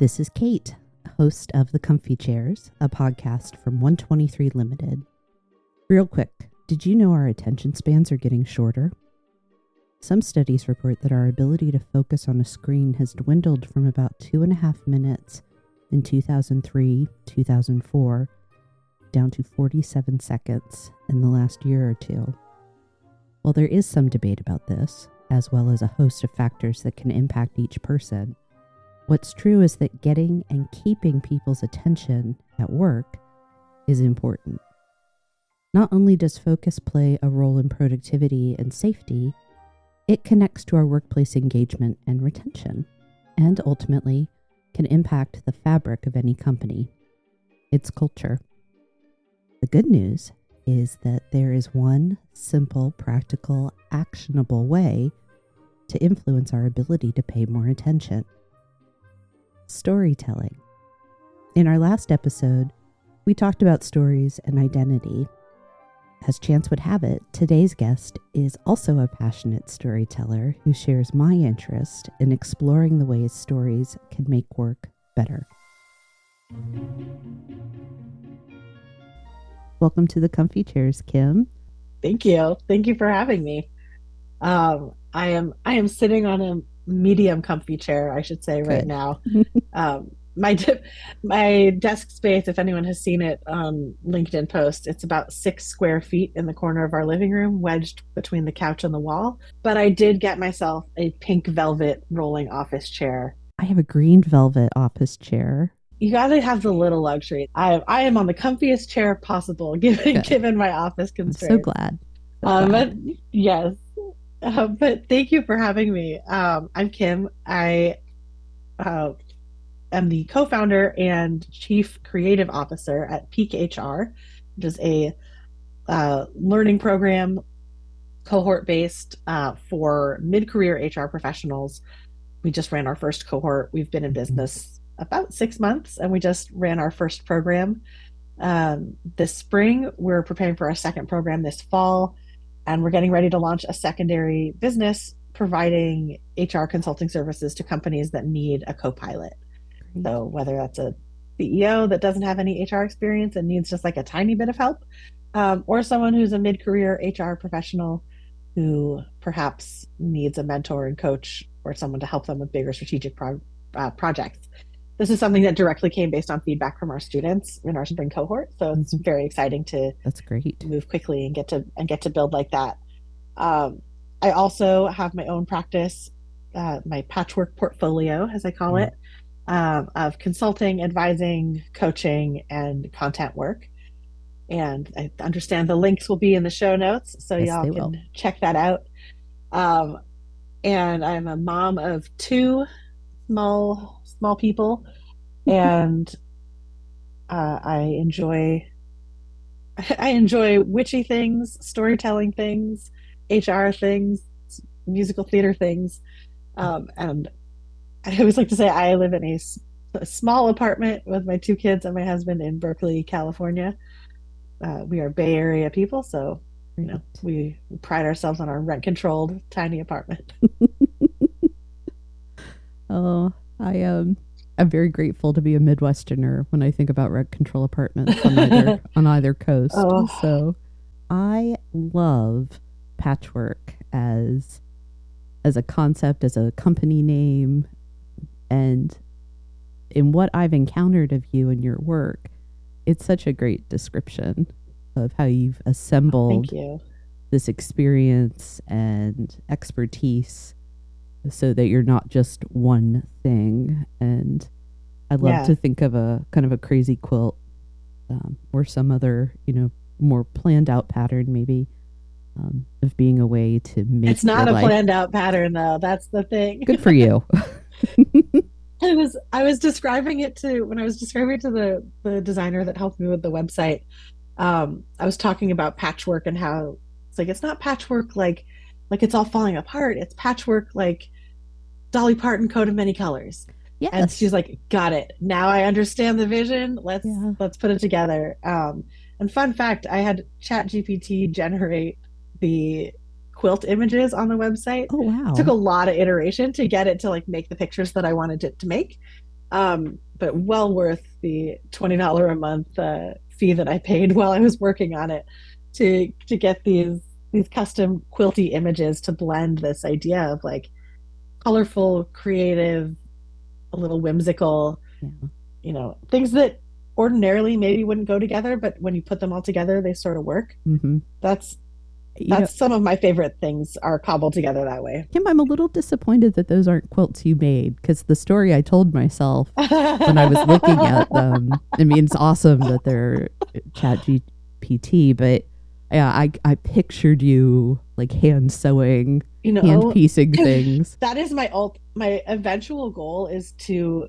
This is Kate, host of The Comfy Chairs, a podcast from 123 Limited. Real quick, did you know our attention spans are getting shorter? Some studies report that our ability to focus on a screen has dwindled from about 2.5 minutes in 2003, 2004, down to 47 seconds in the last year or two. While there is some debate about this, as well as a host of factors that can impact each person, what's true is that getting and keeping people's attention at work is important. Not only does focus play a role in productivity and safety, it connects to our workplace engagement and retention, and ultimately can impact the fabric of any company, its culture. The good news is that there is one simple, practical, actionable way to influence our ability to pay more attention. Storytelling. In our last episode, we talked about stories and identity. As chance would have it, today's guest is also a passionate storyteller who shares my interest in exploring the ways stories can make work better. Welcome to the Comfy Chairs, Kim. Thank you. Thank you for having me. I am sitting on a medium comfy chair, I should say, right Good. now. My desk space, if anyone has seen it on LinkedIn post, it's about 6 square feet in the corner of our living room, wedged between the couch and the wall. But I did get myself a pink velvet rolling office chair. I have a green velvet office chair. You got to have the little luxury. I am on the comfiest chair possible, given my office I'm constraints. so glad. But yes. But thank you for having me. I'm Kim. I am the co-founder and chief creative officer at Peak HR, which is a learning program cohort-based for mid-career HR professionals. We just ran our first cohort. We've been in business about 6 months, and we just ran our first program this spring. We're preparing for our second program this fall. And we're getting ready to launch a secondary business providing HR consulting services to companies that need a co-pilot. Great. So whether that's a CEO that doesn't have any HR experience and needs just like a tiny bit of help, or someone who's a mid-career HR professional who perhaps needs a mentor and coach or someone to help them with bigger strategic projects. This is something that directly came based on feedback from our students in our spring cohort. So it's very exciting to That's great. move quickly and get to build like that. I also have my own practice, my patchwork portfolio, as I call it, of consulting, advising, coaching, and content work. And I understand the links will be in the show notes, so Yes, y'all they can will. check that out. And I'm a mom of 2 small people, and I enjoy witchy things, storytelling things, HR things, musical theater things. And I always like to say I live in a small apartment with my 2 kids and my husband in Berkeley, California. We are Bay Area people, so we pride ourselves on our rent-controlled tiny apartment. Oh, I'm very grateful to be a Midwesterner when I think about rent control apartments on either coast. Oh. So I love patchwork as a concept, as a company name, and in what I've encountered of you and your work, it's such a great description of how you've assembled Thank you. this experience and expertise so that you're not just one thing. And I love to think of a kind of a crazy quilt or some other, more planned out pattern maybe of being a way to make It's not your a life. planned out pattern though. That's the thing. Good for you. I was describing it to the designer that helped me with the website. I was talking about patchwork and how it's not patchwork like it's all falling apart. It's patchwork like Dolly Parton coat of many colors. Yes. And she's like, got it. Now I understand the vision. Let's put it together. And fun fact, I had ChatGPT generate the quilt images on the website. Oh, It took wow. a lot of iteration to get it to like make the pictures that I wanted it to make. But well worth the $20 a month fee that I paid while I was working on it to get these custom quilty images to blend this idea of like colorful, creative, a little whimsical, Yeah. things that ordinarily maybe wouldn't go together, but when you put them all together, they sort of work. Mm-hmm. That's You know, that's some of my favorite things are cobbled together that way. Kim, I'm a little disappointed that those aren't quilts you made because the story I told myself when I was looking at them, I mean, it's awesome that they're chat GPT, but yeah, I pictured you like hand sewing, you hand know, piecing things. that is my eventual goal is to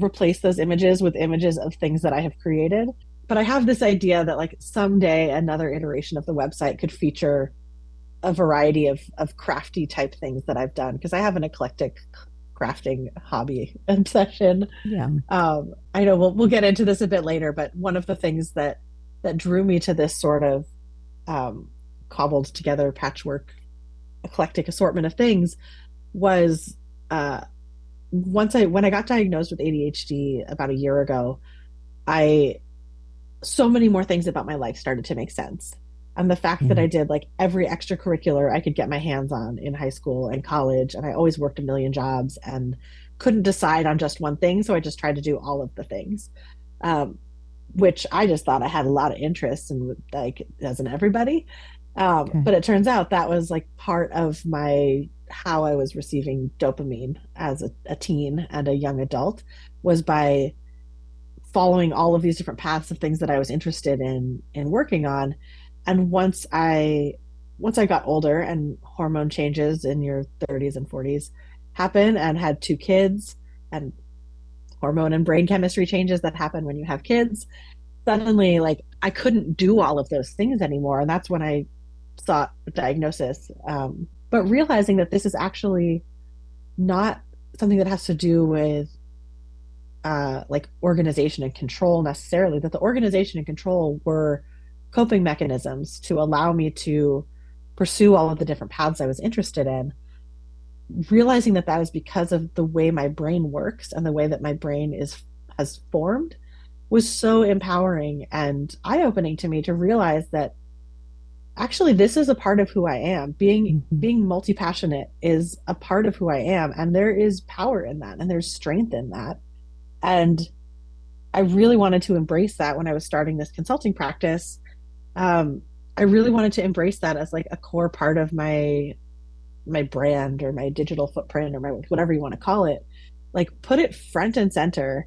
replace those images with images of things that I have created. But I have this idea that like someday another iteration of the website could feature a variety of crafty type things that I've done because I have an eclectic crafting hobby obsession. Yeah. I know we'll get into this a bit later, but one of the things that drew me to this sort of um, cobbled together patchwork eclectic assortment of things was uh, when I got diagnosed with ADHD about a year ago, I so many more things about my life started to make sense. And the fact that Yeah. I did like every extracurricular I could get my hands on in high school and college, and I always worked a million jobs and couldn't decide on just one thing. So I just tried to do all of the things, um, which I just thought I had a lot of interest in, like, doesn't everybody? Okay. But it turns out that was like part of my how I was receiving dopamine as a teen and a young adult was by following all of these different paths of things that I was interested in working on. And once I got older and hormone changes in your 30s and 40s happen and had two kids and hormone and brain chemistry changes that happen when you have kids, suddenly like I couldn't do all of those things anymore. And that's when I sought a diagnosis. But realizing that this is actually not something that has to do with like organization and control necessarily, that the organization and control were coping mechanisms to allow me to pursue all of the different paths I was interested in. Realizing that that is because of the way my brain works and the way that my brain is has formed was so empowering and eye-opening to me to realize that actually this is a part of who I am. Being Mm-hmm. being multi-passionate is a part of who I am, and there is power in that and there's strength in that. And I really wanted to embrace that when I was starting this consulting practice. Um, I really wanted to embrace that as like a core part of my brand or my digital footprint or my whatever you want to call it. Like put it front and center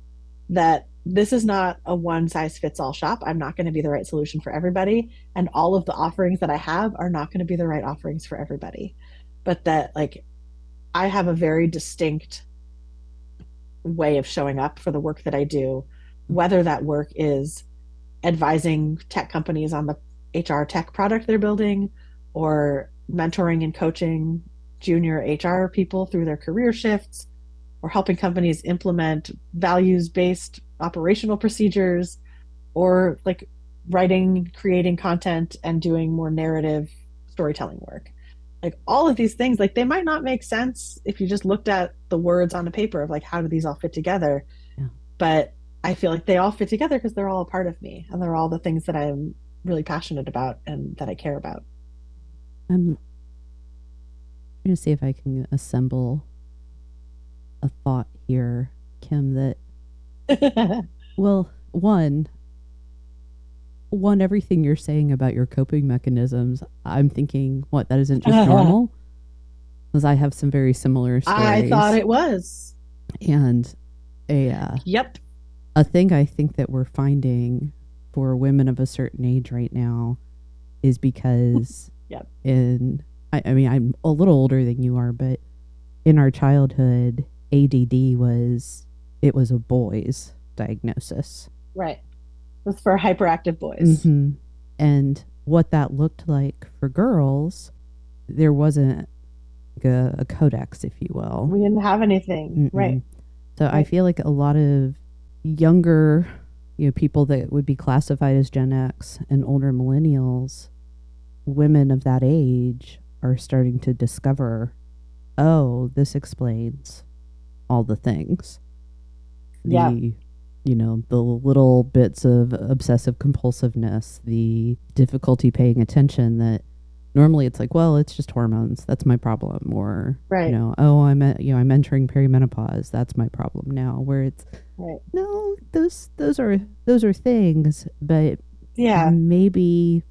that this is not a one size fits all shop. I'm not going to be the right solution for everybody, and all of the offerings that I have are not going to be the right offerings for everybody. But that like I have a very distinct way of showing up for the work that I do, whether that work is advising tech companies on the HR tech product they're building or mentoring and coaching junior HR people through their career shifts or helping companies implement values based operational procedures or like writing, creating content and doing more narrative storytelling work. Like all of these things, like they might not make sense if you just looked at the words on the paper of like how do these all fit together, Yeah. but I feel like they all fit together because they're all a part of me and they're all the things that I'm really passionate about and that I care about. I'm going to see if I can assemble a thought here, Kim, that, well, one, everything you're saying about your coping mechanisms, I'm thinking, what, that isn't just normal? Because I have some very similar I thought stories. it was. And a, Yep. a thing I think that we're finding for women of a certain age right now is because Yep. I mean, I'm a little older than you are, but in our childhood, ADD it was a boy's diagnosis. Right. It's for hyperactive boys. Mm-hmm. And what that looked like for girls, there wasn't like a codex, if you will. We didn't have anything. Mm-mm. Right. So I Right. feel like a lot of younger, people that would be classified as Gen X and older millennials, women of that age are starting to discover, oh, this explains all the things. Yeah. The, the little bits of obsessive compulsiveness, the difficulty paying attention that normally it's like, well, it's just hormones. That's my problem. Or, Right. oh, I'm entering perimenopause. That's my problem now. Where it's, Right. no, those are things, but Yeah. maybe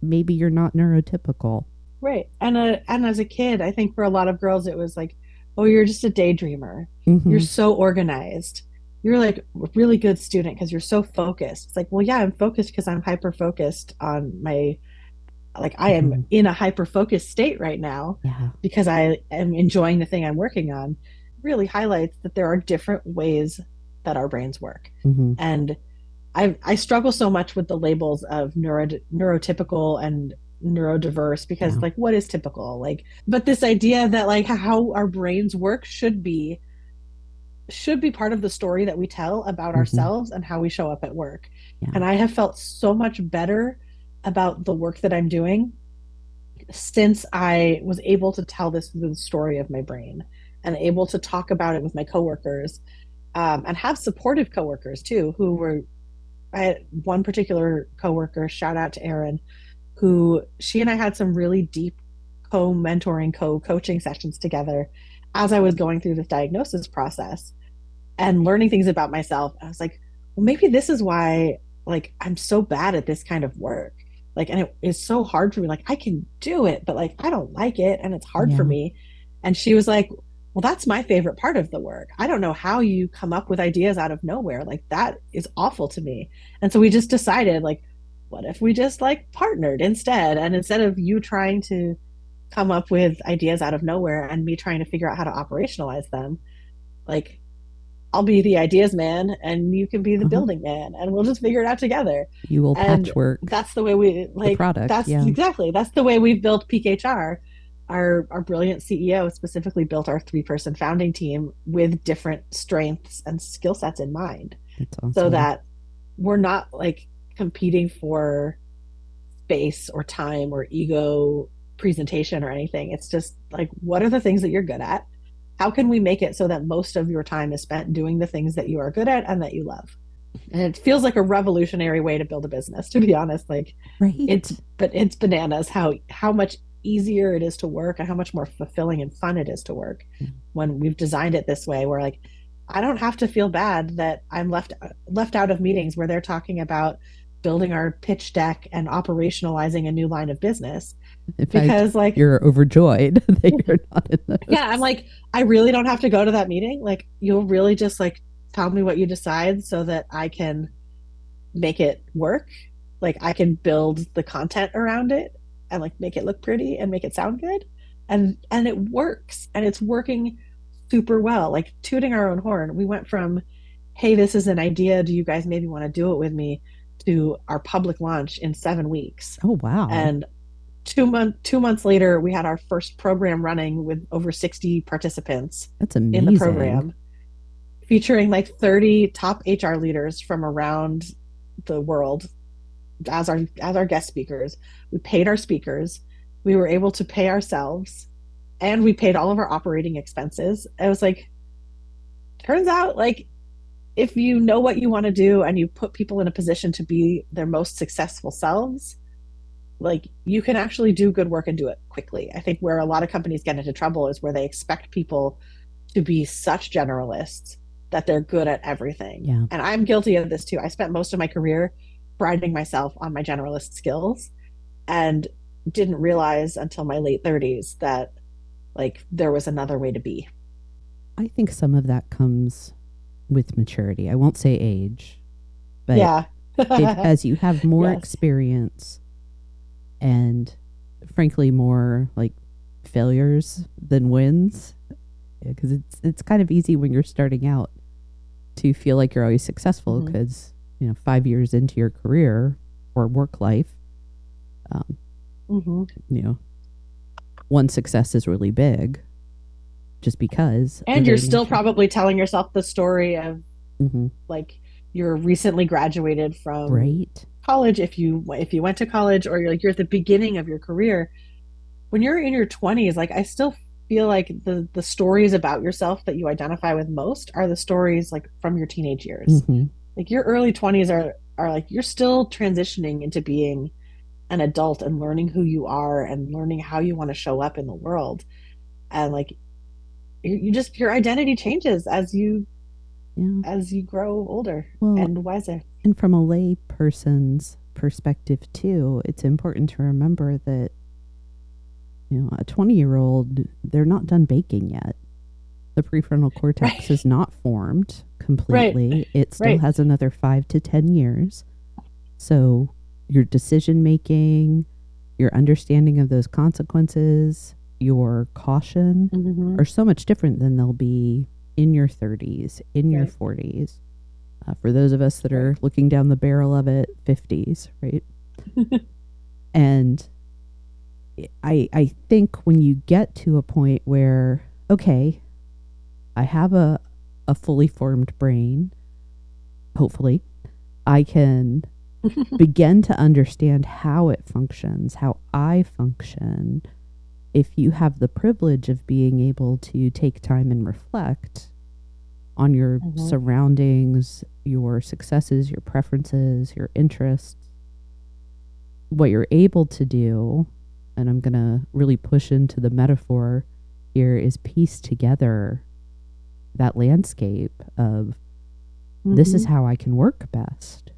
you're not neurotypical. Right. And as a kid, I think for a lot of girls it was like, oh, you're just a daydreamer. You're Mm-hmm. so organized. You're like a really good student because you're so focused. It's like, well, yeah, I'm focused because I'm hyper focused on my, like I am Mm-hmm. in a hyper focused state right now Yeah. because I am enjoying the thing I'm working on. Really highlights that there are different ways that our brains work. Mm-hmm. And I struggle so much with the labels of neurotypical and neurodiverse because Yeah. like what is typical, like, but this idea that like how our brains work should be part of the story that we tell about Mm-hmm. ourselves and how we show up at work. Yeah. And I have felt so much better about the work that I'm doing since I was able to tell this the story of my brain and able to talk about it with my coworkers, and have supportive coworkers too who were. I had one particular coworker, shout out to Erin, who she and I had some really deep co-mentoring, co-coaching sessions together as I was going through this diagnosis process and learning things about myself. I was like, well, maybe this is why like I'm so bad at this kind of work. Like, and it is so hard for me. Like, I can do it, but like I don't like it and it's hard for Yeah. me. And she was like, well, that's my favorite part of the work. I don't know how you come up with ideas out of nowhere. Like that is awful to me. And so we just decided, like, what if we just like partnered instead? And instead of you trying to come up with ideas out of nowhere and me trying to figure out how to operationalize them, like I'll be the ideas man and you can be the Uh-huh. building man and we'll just figure it out together. You will And patchwork that's the way we the like product. that's Yeah. exactly that's the way we've built Peak HR. Our brilliant CEO specifically built our 3-person founding team with different strengths and skill sets in mind That's so awesome. that we're not like competing for space or time or ego presentation or anything. It's just like, what are the things that you're good at? How can we make it so that most of your time is spent doing the things that you are good at and that you love? And it feels like a revolutionary way to build a business, to be honest. Like Right. it's bananas how much easier it is to work and how much more fulfilling and fun it is to work Yeah. when we've designed it this way. Where like I don't have to feel bad that I'm left out of meetings where they're talking about building our pitch deck and operationalizing a new line of business In fact, because like you're overjoyed that you're not in yeah, I'm those. like, I really don't have to go to that meeting. Like, you'll really just like tell me what you decide so that I can make it work. Like, I can build the content around it and like make it look pretty and make it sound good. And it works and it's working super well. Like tooting our own horn. We went from, hey, this is an idea. Do you guys maybe want to do it with me? To our public launch in 7 weeks. Oh, wow. And 2 months later, we had our first program running with over 60 participants That's in the amazing. program, featuring like 30 top HR leaders from around the world as our guest speakers. We paid our speakers, we were able to pay ourselves, and we paid all of our operating expenses. It was like, turns out like if you know what you want to do and you put people in a position to be their most successful selves, like you can actually do good work and do it quickly. I think where a lot of companies get into trouble is where they expect people to be such generalists that they're good at everything. Yeah. And I'm guilty of this too. I spent most of my career priding myself on my generalist skills and didn't realize until my late 30s that like there was another way to be. I think some of that comes with maturity. I won't say age, but Yeah. if as you have more Yes. experience and frankly more like failures than wins, because it's kind of easy when you're starting out to feel like you're always successful Mm-hmm. because 5 years into your career or work life, um, Mm-hmm. you know one success is really big just because the And you're very still nature. probably telling yourself the story of Mm-hmm. like you're recently graduated from Right. college if you went to college or you're like you're at the beginning of your career. when you're in your 20s, like I still feel like the stories about yourself that you identify with most are the stories like from your teenage years. Hmm. Like your early 20s are like you're still transitioning into being an adult and learning who you are and learning how you want to show up in the world. And like you just your identity changes Yeah. as you grow older Well, and wiser. and from a lay person's perspective too, it's important to remember that, a 20-year-old, they're not done baking yet. The prefrontal cortex Right. is not formed Right. completely. It still Right. has another 5 to 10 years. So, your decision making, your understanding of those consequences, your caution Hmm. are so much different than they'll be in your 30s, in your Right. 40s. For those of us that Right. are looking down the barrel of it, 50s, right? And I think when you get to a point where, okay, I have a fully formed brain, hopefully, I can begin to understand how it functions, how I function. If you have the privilege of being able to take time and reflect on your Hmm. surroundings, your successes, your preferences, your interests, what you're able to do, and I'm going to really push into the metaphor here, is piece together that landscape of this is Hmm. how I can work best.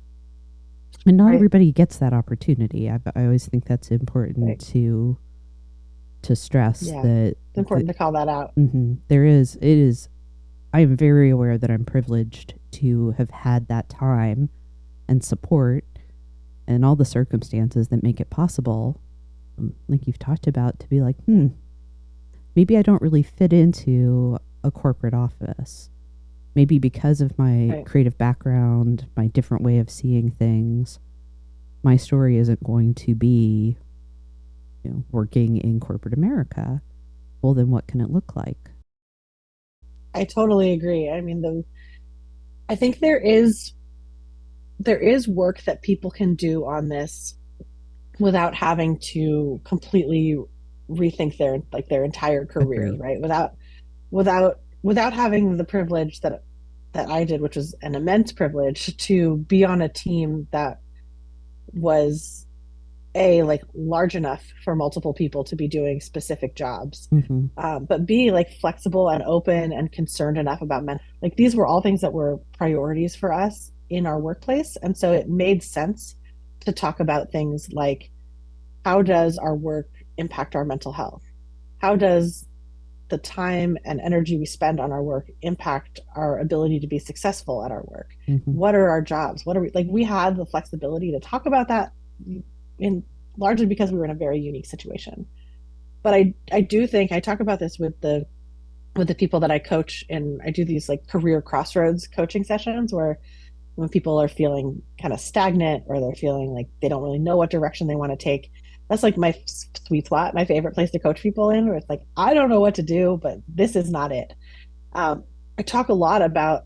And not Right. everybody gets that opportunity. I always think that's important Right. to stress Yeah. that, It's important to call that out. there is, it is, I am very aware that I'm privileged to have had that time and support and all the circumstances that make it possible, like you've talked about, to be like, Yeah. maybe I don't really fit into a corporate office. Maybe because of my Right. creative background, my different way of seeing things, my story isn't going to be, working in corporate America. Well, then what can it look like? I totally agree. I mean, I think there is work that people can do on this without having to completely rethink their entire career, Agree. right? Without having the privilege that I did, which was an immense privilege to be on a team that was a like large enough for multiple people to be doing specific jobs, Mm-hmm. but be like flexible and open and concerned enough about men. Like these were all things that were priorities for us in our workplace, and so it made sense to talk about things like how does our work impact our mental health? How does the time and energy we spend on our work impact our ability to be successful at our work? Mm-hmm. What are our jobs? What are we like? We had the flexibility to talk about that in largely because we were in a very unique situation. But I do think I talk about this with the people that I coach, and I do these like career crossroads coaching sessions where when people are feeling kind of stagnant or they're feeling like they don't really know what direction they want to take. That's like my sweet spot, my favorite place to coach people in, where it's like, I don't know what to do, but this is not it. Um, I talk a lot about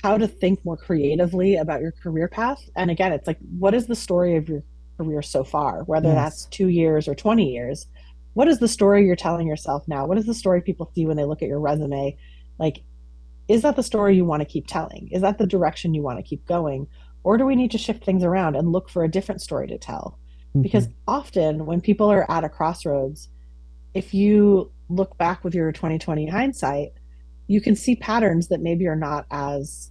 how to think more creatively about your career path. And again, it's like, what is the story of your career so far, whether that's Yes. 2 years or 20 years? What is the story you're telling yourself now? What is the story people see when they look at your resume? Like, is that the story you want to keep telling? Is that the direction you want to keep going? Or do we need to shift things around and look for a different story to tell? Mm-hmm. Because often when people are at a crossroads, if you look back with your 2020 hindsight, you can see patterns that maybe are not as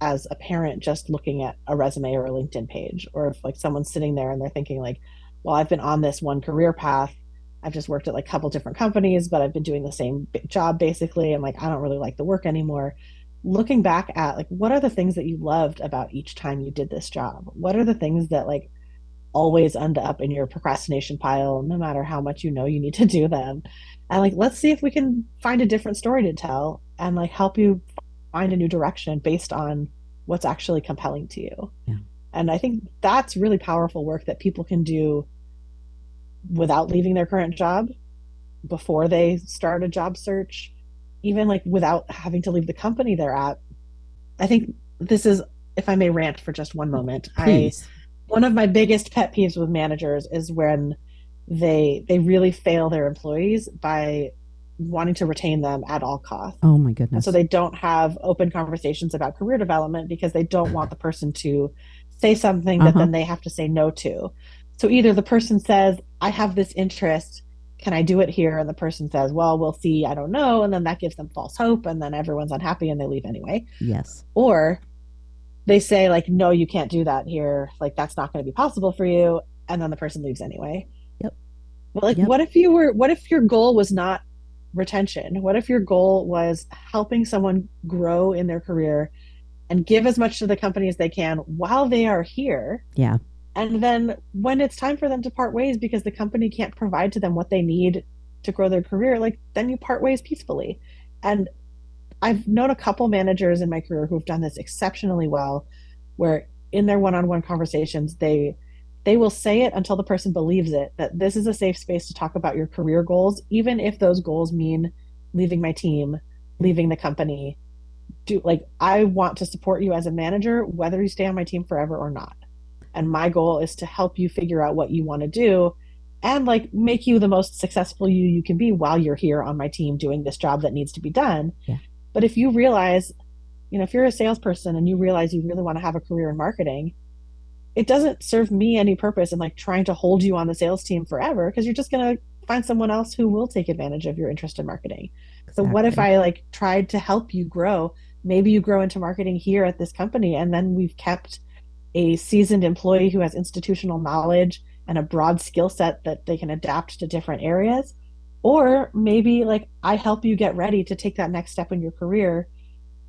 apparent just looking at a resume or a LinkedIn page, or if like someone's sitting there and they're thinking like, well, I've been on this one career path. I've just worked at like a couple different companies, but I've been doing the same job basically. And like, I don't really like the work anymore. Looking back at like, what are the things that you loved about each time you did this job? What are the things that like always end up in your procrastination pile, no matter how much you know you need to do them? And like, let's see if we can find a different story to tell and like help you find a new direction based on what's actually compelling to you. Yeah. And I think that's really powerful work that people can do without leaving their current job, before they start a job search, even like without having to leave the company they're at. I think this is, if I may rant for just one moment, I Please. one of my biggest pet peeves with managers is when they really fail their employees by wanting to retain them at all costs. Oh my And so goodness. they don't have open conversations about career development because they don't want the person to say something that Uh-huh. then they have to say no to. So either the person says, I have this interest, can I do it here? And the person says, well, we'll see, I don't know. And then that gives them false hope. And then everyone's unhappy and they leave anyway. Yes. Or they say, like, no, you can't do that here. Like, that's not going to be possible for you. And then the person leaves anyway. Yep. But like, Yep. what if your goal was not retention? What if your goal was helping someone grow in their career and give as much to the company as they can while they are here? Yeah. And then when it's time for them to part ways because the company can't provide to them what they need to grow their career, like then you part ways peacefully. And I've known a couple managers in my career who've done this exceptionally well, where in their one-on-one conversations, they will say it until the person believes it, that this is a safe space to talk about your career goals, even if those goals mean leaving my team, leaving the company. Do like I want to support you as a manager, whether you stay on my team forever or not. And my goal is to help you figure out what you want to do and like make you the most successful you can be while you're here on my team doing this job that needs to be done. Yeah. But if you realize, if you're a salesperson and you realize you really want to have a career in marketing, it doesn't serve me any purpose in like trying to hold you on the sales team forever because you're just going to find someone else who will take advantage of your interest in marketing. So what if Exactly. I like tried to help you grow? Maybe you grow into marketing here at this company and then we've kept a seasoned employee who has institutional knowledge and a broad skill set that they can adapt to different areas. Or maybe like I help you get ready to take that next step in your career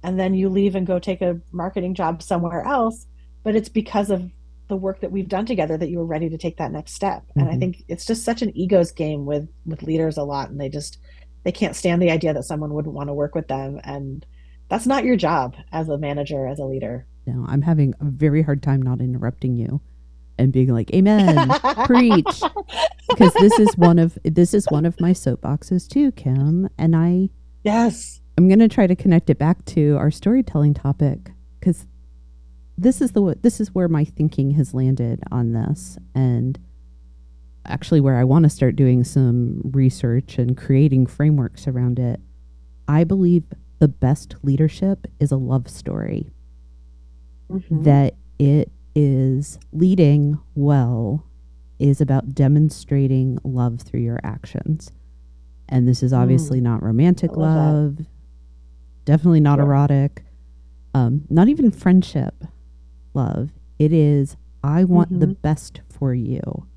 and then you leave and go take a marketing job somewhere else, but it's because of the work that we've done together that you were ready to take that next step. And I Hmm. think it's just such an egos game with leaders a lot, and they can't stand the idea that someone wouldn't want to work with them, and that's not your job as a manager, as a leader. No, I'm having a very hard time not interrupting you and being like, "Amen, preach," because this is one of my soapboxes too, Kim. And Yes. I'm going to try to connect it back to our storytelling topic because this is where my thinking has landed on this, and actually where I want to start doing some research and creating frameworks around it. I believe the best leadership is a love story, Mm-hmm. that it is leading well is about demonstrating love through your actions. And this is obviously not I romantic love that. love, definitely not Yep. erotic, not even friendship love. It is, I want the Mm-hmm. best for you.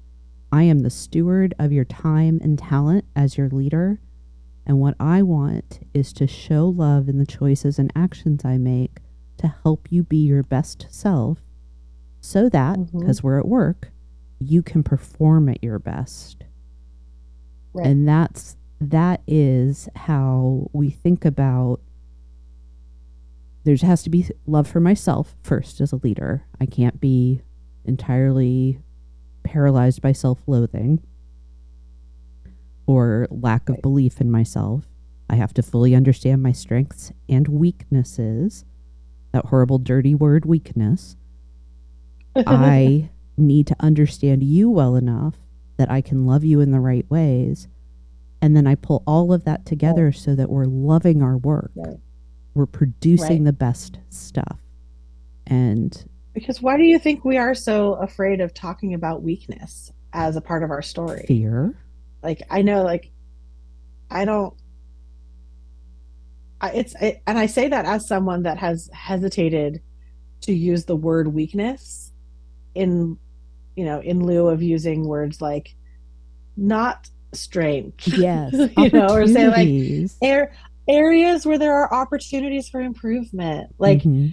I am the steward of your time and talent as your leader. And what I want is to show love in the choices and actions I make to help you be your best self so that, Mm-hmm. because we're at work, you can perform at your best. Right. And that is how we think about, there has to be love for myself first as a leader. I can't be entirely paralyzed by self-loathing or lack of Right. belief in myself. I have to fully understand my strengths and weaknesses. That horrible dirty word, weakness. I need to understand you well enough that I can love you in the right ways. And then I pull all of that Right. together so that we're loving our work. Right. We're producing Right. the best stuff. And Because why do you think we are so afraid of talking about weakness as a part of our story? fear. Like I know, like I don't. And I say that as someone that has hesitated to use the word weakness in, in lieu of using words like not strength, Yes. or say like Opportunities. air areas where there are opportunities for improvement. Like Mm-hmm.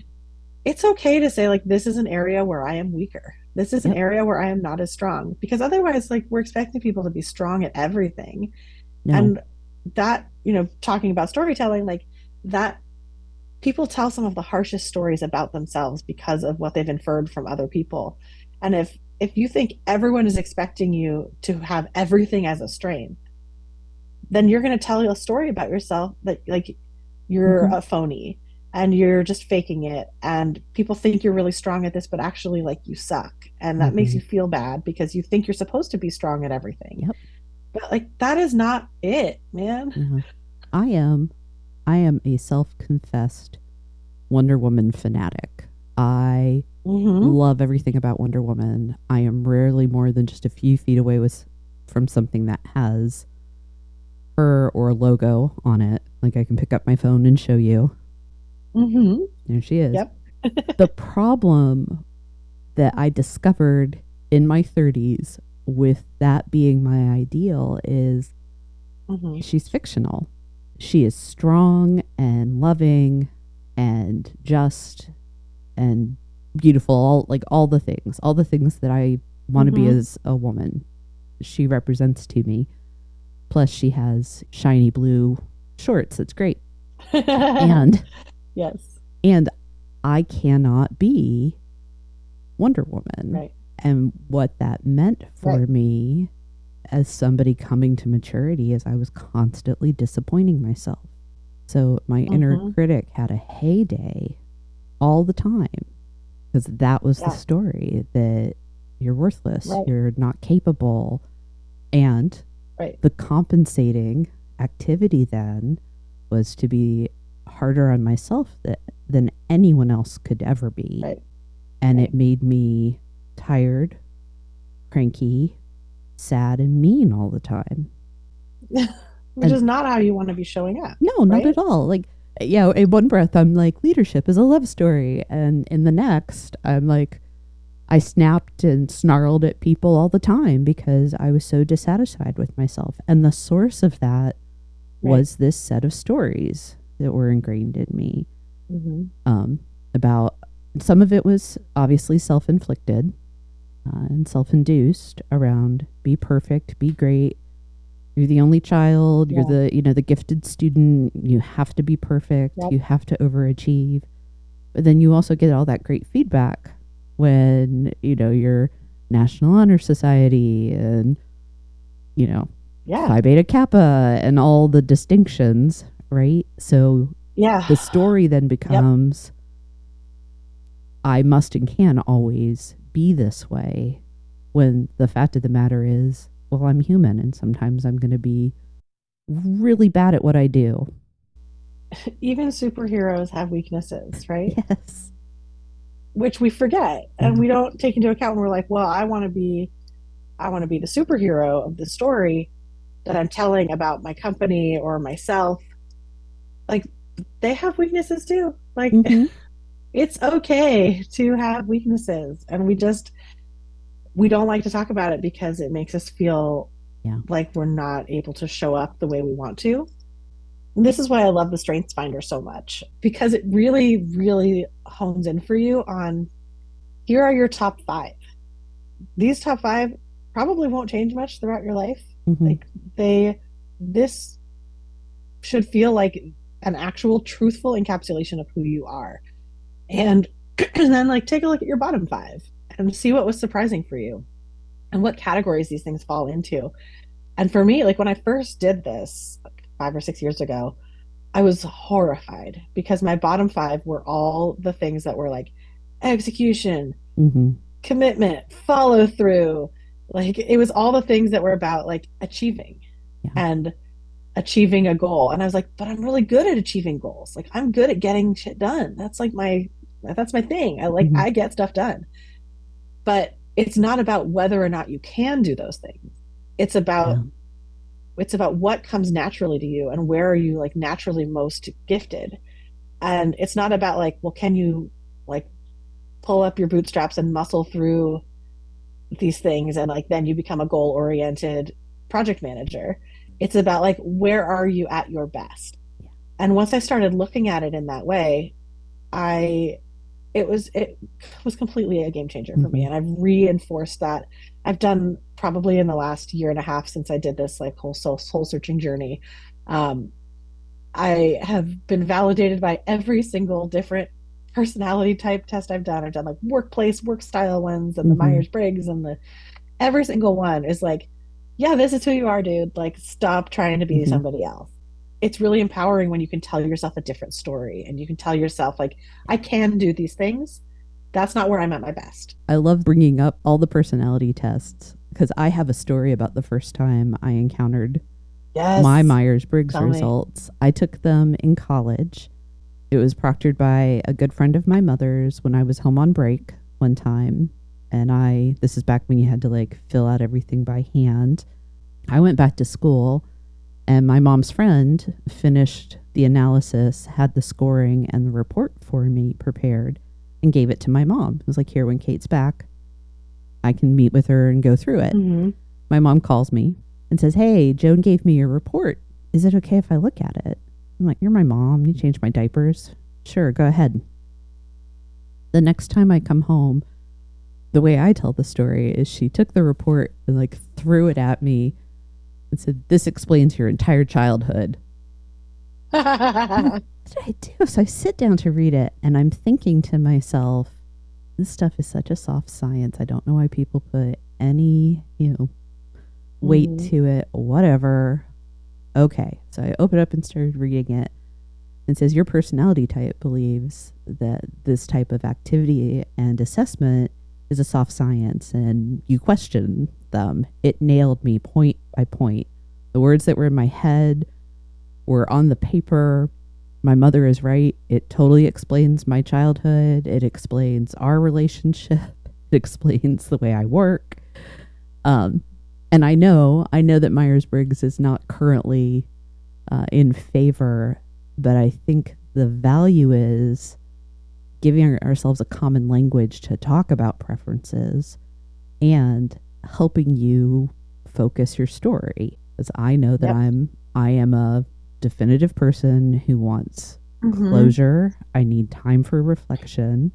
it's okay to say like this is an area where I am weaker. This is an Yep. area where I am not as strong because otherwise like we're expecting people to be strong at everything. No. And that, talking about storytelling, like that people tell some of the harshest stories about themselves because of what they've inferred from other people. And if you think everyone is expecting you to have everything as a strength, then you're going to tell a story about yourself that like you're Mm-hmm. a phony. and you're just faking it, and people think you're really strong at this, but actually like you suck, and that makes Hmm. you feel bad because you think you're supposed to be strong at everything. Yep. But like that is not it, man. Yeah. I am. I am a self-confessed Wonder Woman fanatic. I Mm-hmm. love everything about Wonder Woman. I am rarely more than just a few feet away from something that has her or a logo on it. Like I can pick up my phone and show you. Mm-hmm. There she is. Yep. The problem that I discovered in my 30s with that being my ideal is Mm-hmm. she's fictional. She is strong and loving and just and beautiful, all the things that I want to be Mm-hmm. as a woman. She represents to me. Plus, she has shiny blue shorts. It's great, and Yes. and I cannot be Wonder Woman. Right. And what that meant Right. for me as somebody coming to maturity is I was constantly disappointing myself. So my inner Mm-hmm. critic had a heyday all the time because that was the Yeah. story that you're worthless, Right. you're not capable. And Right. the compensating activity then was to be harder on myself than anyone else could ever be. Right. And Right. it made me tired, cranky, sad, and mean all the time. Which And is not how you want to be showing up, no, not right? at all. Like, yeah, in one breath, I'm like, leadership is a love story. And in the next, I'm like, I snapped and snarled at people all the time because I was so dissatisfied with myself. And the source of that Right. was this set of stories that were ingrained in me. Mm-hmm. About some of it was obviously self inflicted and self induced around be perfect, be great. You're the only child. You're Yeah. the gifted student. You have to be perfect. Yep. You have to overachieve. But then you also get all that great feedback when you're National Honor Society and you know Yeah. Phi Beta Kappa and all the distinctions, right? So Yeah. the story then Yep. becomes I must and can always be this way when the fact of the matter is, well, I'm human and sometimes I'm going to be really bad at what I do. Even superheroes have weaknesses, right? Yes. Which we forget and Yeah. we don't take into account when we're like, well, I want to be the superhero of the story that I'm telling about my company or myself. Like they have weaknesses too. Like Mm-hmm. it's okay to have weaknesses, and we don't like to talk about it because it makes us feel Yeah. like we're not able to show up the way we want to. This is why I love the Strengths Finder so much, because it really, really hones in for you on here are your top five. These top five probably won't change much throughout your life. Mm-hmm. Like this should feel like an actual truthful encapsulation of who you are. And, and then like take a look at your bottom five and see what was surprising for you and what categories these things fall into. And for me, like when I first did this like 5 or 6 years ago, I was horrified because my bottom five were all the things that were like execution, Mm-hmm. commitment, follow through. Like it was all the things that were about like achieving Yeah. and achieving a goal. And I was like, but I'm really good at achieving goals. Like I'm good at getting shit done. That's my thing. Mm-hmm. I get stuff done. But it's not about whether or not you can do those things. It's Yeah. about it's about what comes naturally to you and where are you like naturally most gifted. And it's not about like, well, can you like pull up your bootstraps and muscle through these things and like then you become a goal oriented project manager. It's about like where are you at your best. Yeah. And once I started looking at it in that way, I it was completely a game changer for me, Mm-hmm. and I've reinforced that. I've done probably in the last year and a half since I did this like whole soul searching journey. um, I have been validated by every single different personality type test I've done. I've done like workplace work style ones and the Mm-hmm. Myers-Briggs, and the every single one is like, yeah, this is who you are, dude. Like stop trying to be Mm-hmm. somebody else. it's really empowering when you can tell yourself a different story and you can tell yourself, like, I can do these things. That's not where I'm at my best. I love bringing up all the personality tests because I have a story about the first time I encountered my Yes. Myers-Briggs Tell me. results. I took them in college. It was proctored by a good friend of my mother's when I was home on break one time. And this is back when you had to like fill out everything by hand. I went back to school and my mom's friend finished the analysis, had the scoring and the report for me prepared, and gave it to my mom. It was like, here, when Kate's back, I can meet with her and go through it. Mm-hmm. My mom calls me and says, hey, Joan gave me your report. Is it okay if I look at it? I'm like, you're my mom. You changed my diapers. Sure, go ahead. The next time I come home, the way I tell the story is she took the report and like threw it at me and said, this explains your entire childhood. What did I do? So I sit down to read it and I'm thinking to myself, this stuff is such a soft science. I don't know why people put any, weight to it, whatever. Okay. So I opened up and started reading it. And says your personality type believes that this type of activity and assessment is a soft science and you question them. It nailed me point by point. The words that were in my head were on the paper. My mother is right. It totally explains my childhood. It explains our relationship. It explains the way I work. And I know that Myers-Briggs is not currently in favor, but I think the value is giving ourselves a common language to talk about preferences and helping you focus your story. Because I know that I am a definitive person who wants closure. I need time for reflection.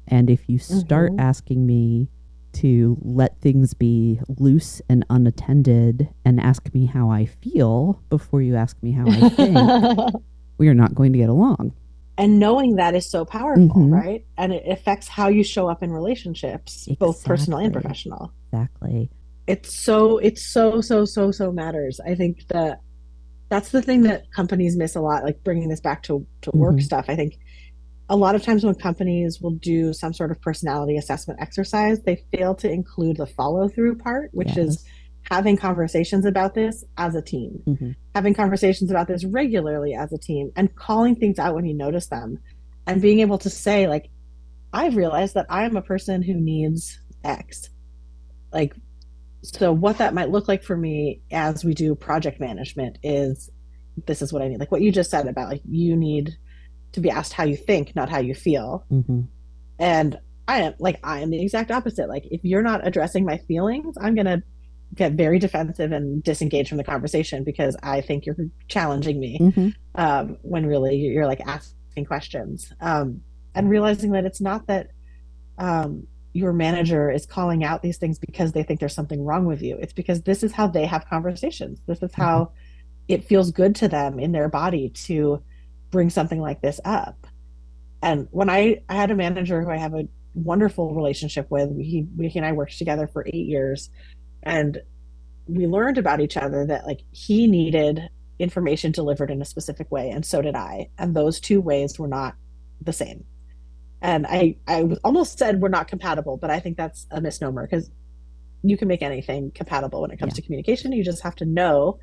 And if you start asking me to let things be loose and unattended and ask me how I feel before you ask me how I think, we are not going to get along. And knowing that is so powerful, right? And it affects how you show up in relationships, both personal and professional. Exactly. It's so matters. I think that's the thing that companies miss a lot, like bringing this back to work stuff. I think a lot of times when companies will do some sort of personality assessment exercise, they fail to include the follow through part, which is having conversations about this as a team, having conversations about this regularly as a team, and calling things out when you notice them, and being able to say, like, I've realized that I am a person who needs X. Like, so what that might look like for me as we do project management is, this is what I need. Like what you just said about, like, you need to be asked how you think, not how you feel. And I am the exact opposite. Like, if you're not addressing my feelings, I'm going to get very defensive and disengage from the conversation because I think you're challenging me, when really you're like asking questions, and realizing that it's not that your manager is calling out these things because they think there's something wrong with you. It's because this is how they have conversations. This is how it feels good to them in their body to bring something like this up. And when I had a manager who I have a wonderful relationship with, he and I worked together for 8 years, and we learned about each other that, like, he needed information delivered in a specific way, and so did I. And those two ways were not the same. And I almost said we're not compatible, but I think that's a misnomer because you can make anything compatible when it comes to communication. You just have to know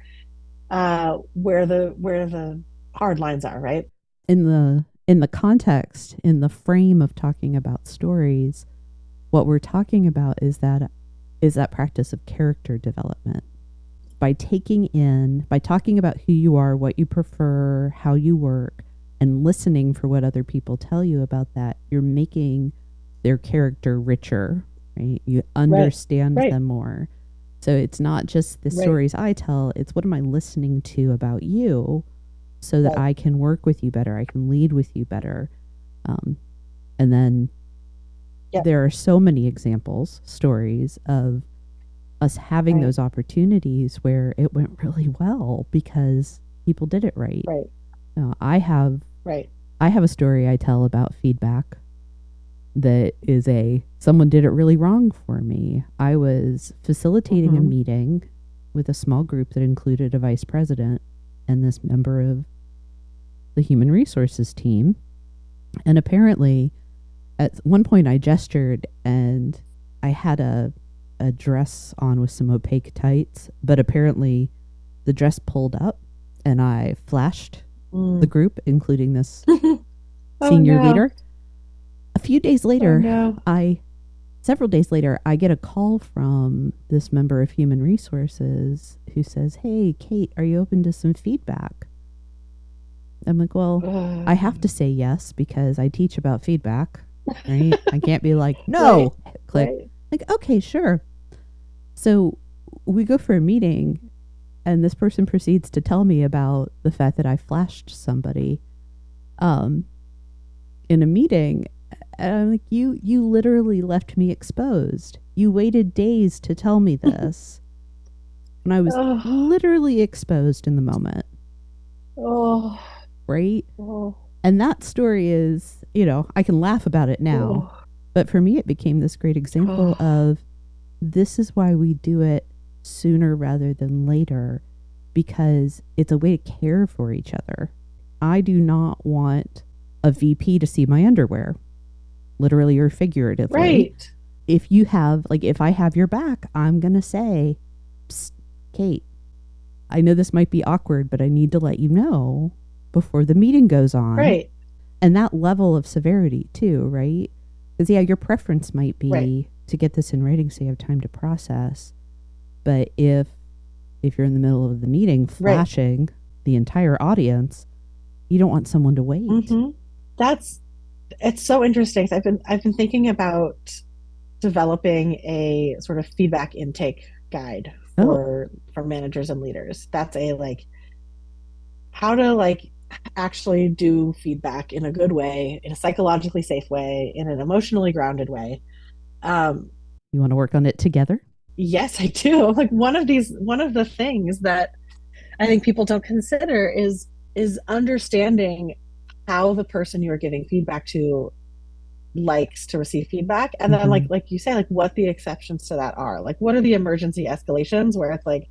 where the hard lines are, right? In the context, in the frame of talking about stories, what we're talking about is that practice of character development. By talking about who you are, what you prefer, how you work, and listening for what other people tell you about that, you're making their character richer, right? You understand them more. So it's not just the stories I tell, it's what am I listening to about you so that I can work with you better, I can lead with you better. And then there are so many examples, stories of us having those opportunities where it went really well because people did it right. I have a story I tell about feedback that is someone did it really wrong for me. I was facilitating a meeting with a small group that included a vice president, and this member of the human resources team. And apparently, at one point, I gestured and I had a dress on with some opaque tights, but apparently the dress pulled up and I flashed the group, including this senior leader. A few days later, several days later, I get a call from this member of human resources who says, "Hey, Kate, are you open to some feedback?" I'm like, well, I have to say yes because I teach about feedback, right? I can't be like, no, click. Right. Like, okay, sure. So we go for a meeting and this person proceeds to tell me about the fact that I flashed somebody in a meeting. And I'm like, you literally left me exposed. You waited days to tell me this. And I was literally exposed in the moment. Oh. Right? Oh. And that story is, I can laugh about it now. Oh. But for me, it became this great example of this is why we do it sooner rather than later, because it's a way to care for each other. I do not want a VP to see my underwear, literally or figuratively. Right. If you have, if I have your back, I'm going to say, Psst, Kate, I know this might be awkward, but I need to let you know before the meeting goes on. Right. And that level of severity too, right? Because your preference might be to get this in writing so you have time to process. But if you're in the middle of the meeting flashing the entire audience, you don't want someone to wait. Mm-hmm. It's so interesting. I've been thinking about developing a sort of feedback intake guide for managers and leaders. That's how to actually do feedback in a good way, in a psychologically safe way, in an emotionally grounded way. You want to work on it together? Yes, I do. One of the things that I think people don't consider is understanding how the person you're giving feedback to likes to receive feedback, and then like you say, what the exceptions to that are. What are the emergency escalations where it's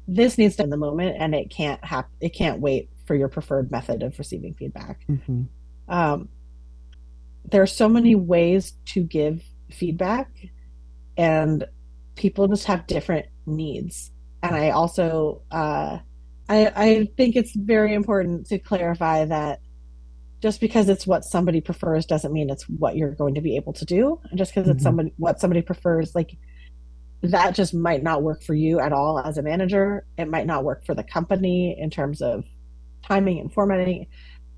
this needs to in the moment and it can't wait for your preferred method of receiving feedback. Mm-hmm. There are so many ways to give feedback, and people just have different needs. And I also I think it's very important to clarify that just because it's what somebody prefers doesn't mean it's what you're going to be able to do. And just because it's what somebody prefers, that just might not work for you at all as a manager. It might not work for the company in terms of timing and formatting.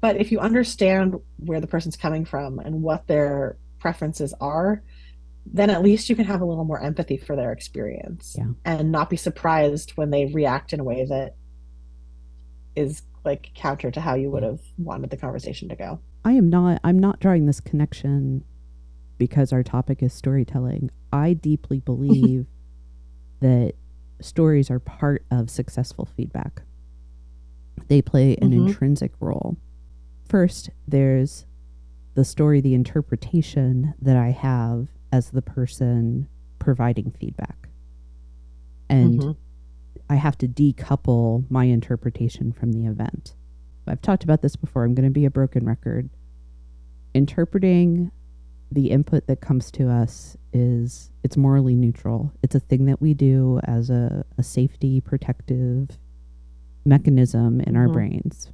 But if you understand where the person's coming from and what their preferences are, then at least you can have a little more empathy for their experience and not be surprised when they react in a way that is counter to how you would have wanted the conversation to go. I'm not drawing this connection because our topic is storytelling. I deeply believe that stories are part of successful feedback. They play an intrinsic role. First, there's the story, the interpretation that I have as the person providing feedback. And I have to decouple my interpretation from the event. I've talked about this before. I'm going to be a broken record. Interpreting the input that comes to us it's morally neutral. It's a thing that we do as a safety protective mechanism in our brains.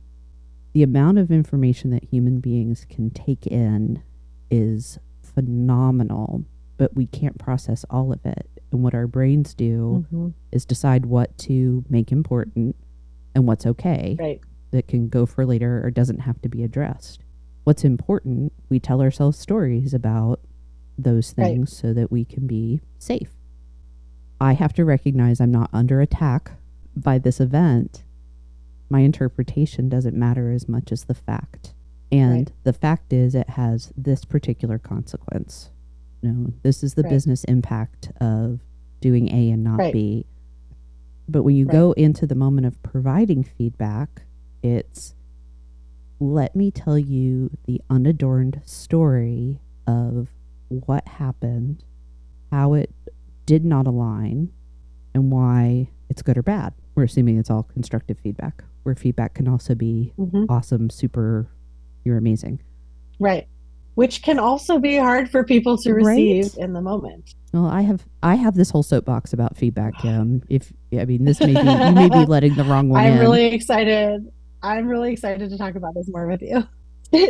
The amount of information that human beings can take in is phenomenal, but we can't process all of it. And what our brains do is decide what to make important and what's okay that can go for later or doesn't have to be addressed. What's important, we tell ourselves stories about those things so that we can be safe. I have to recognize I'm not under attack by this event. My interpretation doesn't matter as much as the fact. And the fact is it has this particular consequence. This is the business impact of doing A and not B. But when you go into the moment of providing feedback, it's let me tell you the unadorned story of what happened, how it did not align, and why it's good or bad. We're assuming it's all constructive feedback. where feedback can also be Mm-hmm. awesome, super, you're amazing. Right. Which can also be hard for people to receive Right? in the moment. Well, I have this whole soapbox about feedback, Kim. If I mean, this may be you may be letting the wrong one I'm in. really excited. I'm really excited to talk about this more with you.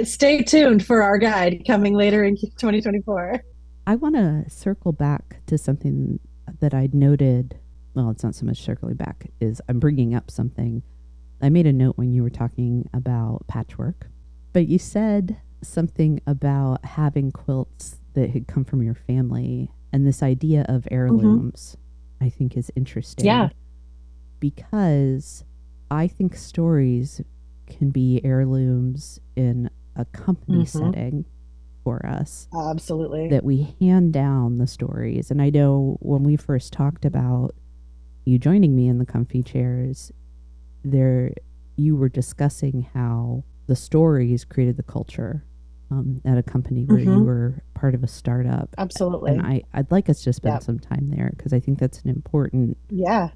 Stay tuned for our guide coming later in 2024. I want to circle back to something that I noted. Well, it's not so much circling back, is I'm bringing up something. I made a note when you were talking about patchwork, but you said something about having quilts that had come from your family, and this idea of Mm-hmm. heirlooms, I think, is Yeah. interesting because I think stories can be heirlooms in a company Mm-hmm. setting for us, Absolutely. that we hand down the stories. And I know when we first talked about you joining me in the comfy chairs, there you were discussing how the stories created the culture at a company where you Mm-hmm. were part of a startup. And Absolutely. I'd like us to spend Yeah. some time there because I think that's an important Yeah.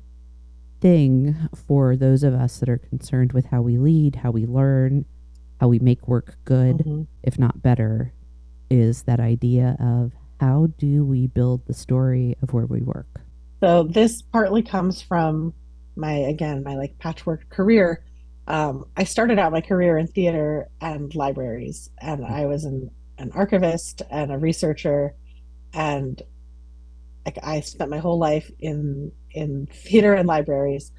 thing for those of us that are concerned with how we lead, how we learn, how we make work good, Mm-hmm. if not better, is that idea of how do we build the story of where we work? So this partly comes from my like patchwork career. I started out my career in theater and libraries, and I was an archivist and a researcher, and like I spent my whole life in theater and libraries.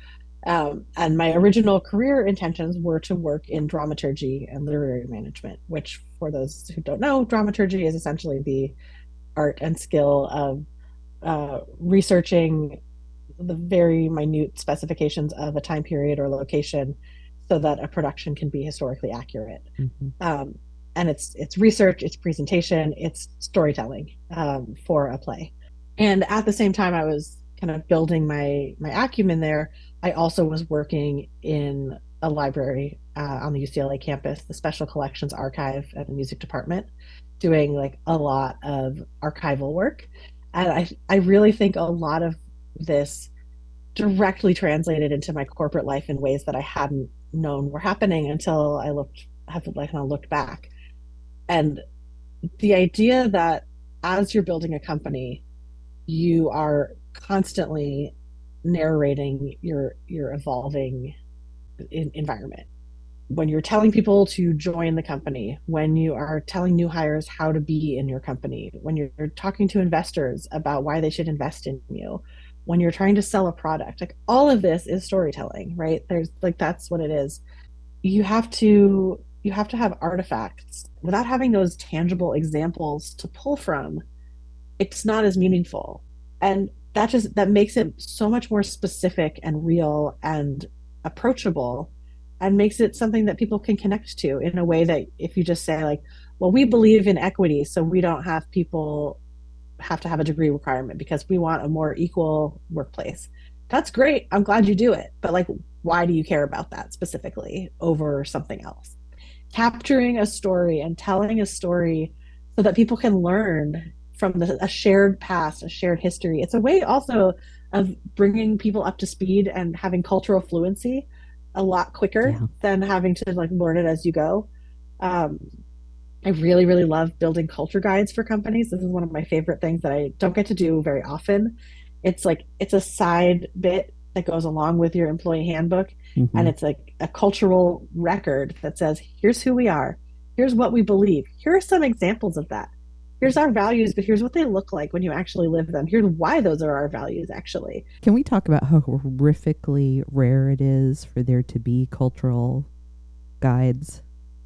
And my original career intentions were to work in dramaturgy and literary management, which, for those who don't know, dramaturgy is essentially the art and skill of researching the very minute specifications of a time period or location so that a production can be historically accurate. Mm-hmm. Um, and it's research, it's presentation, it's storytelling for a play. And at the same time, I was kind of building my acumen there. I also was working in a library on the UCLA campus, the Special Collections Archive at the music department, doing like a lot of archival work. And I really think a lot of this directly translated into my corporate life in ways that I hadn't known were happening until have like kind of looked back. And the idea that as you're building a company, you are constantly narrating your evolving environment. When you're telling people to join the company, when you are telling new hires how to be in your company, when you're talking to investors about why they should invest in you, when you're trying to sell a product, like all of this is storytelling, right? There's like that's what it is. You have to have artifacts. Without having those tangible examples to pull from, it's not as meaningful. And that makes it so much more specific and real and approachable, and makes it something that people can connect to in a way that if you just say like, well, we believe in equity, so we don't have people have to have a degree requirement because we want a more equal workplace. That's great. I'm glad you do it. But like, why do you care about that specifically over something else? Capturing a story and telling a story so that people can learn from a shared past, a shared history. It's a way also of bringing people up to speed and having cultural fluency a lot quicker Yeah. than having to like learn it as you go. Um, I really, really love building culture guides for companies. This is one of my favorite things that I don't get to do very often. It's a side bit that goes along with your employee handbook. Mm-hmm. And it's like a cultural record that says, here's who we are, here's what we believe, here are some examples of that. Here's our values, but here's what they look like when you actually live them. Here's why those are our values, actually. Can we talk about how horrifically rare it is for there to be cultural guides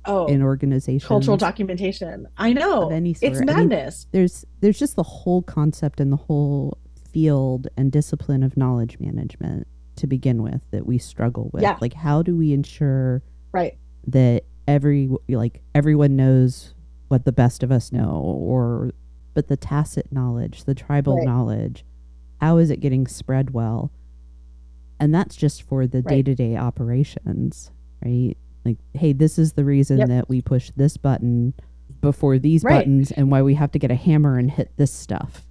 in Oh, cultural organizations documentation. I of know. any It's sort? I mean, madness. there's just the whole concept and the whole field and discipline of knowledge management to begin with that we struggle with. Yeah, Like, how do we ensure right, that everyone knows what the best of us know, or but the tacit knowledge, the tribal right, knowledge, how is it getting spread well? And that's just for the right. day-to-day operations, right? Like, hey, this is the reason Yep, that we push this button before these right. buttons and why we have to get a hammer and hit this stuff.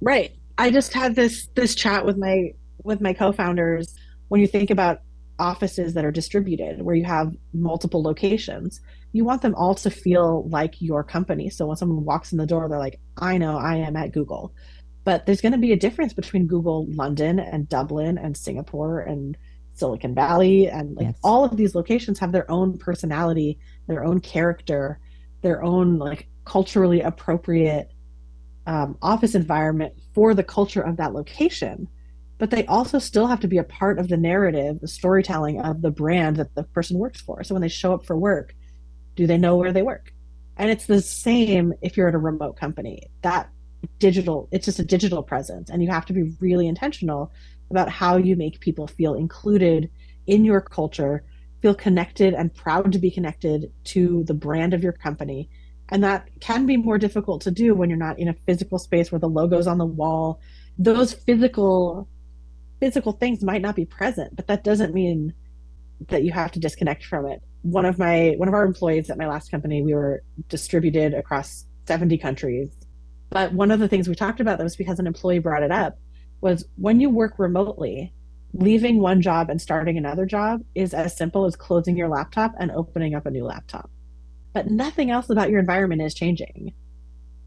Right. I just had this chat with my co-founders. When you think about offices that are distributed where you have multiple locations, you want them all to feel like your company. So when someone walks in the door, they're like, I know I am at Google. But there's going to be a difference between Google London and Dublin and Singapore and Silicon Valley. And like Yes. all of these locations have their own personality, their own character, their own like culturally appropriate office environment for the culture of that location. But they also still have to be a part of the narrative, the storytelling of the brand that the person works for. So when they show up for work, do they know where they work? And it's the same if you're at a remote company. That digital, it's just a digital presence. And you have to be really intentional about how you make people feel included in your culture, feel connected and proud to be connected to the brand of your company. And that can be more difficult to do when you're not in a physical space where the logo's on the wall. Those physical things might not be present, but that doesn't mean that you have to disconnect from it. One of our employees at my last company, we were distributed across 70 countries. But one of the things we talked about that was because an employee brought it up was when you work remotely, leaving one job and starting another job is as simple as closing your laptop and opening up a new laptop. But nothing else about your environment is changing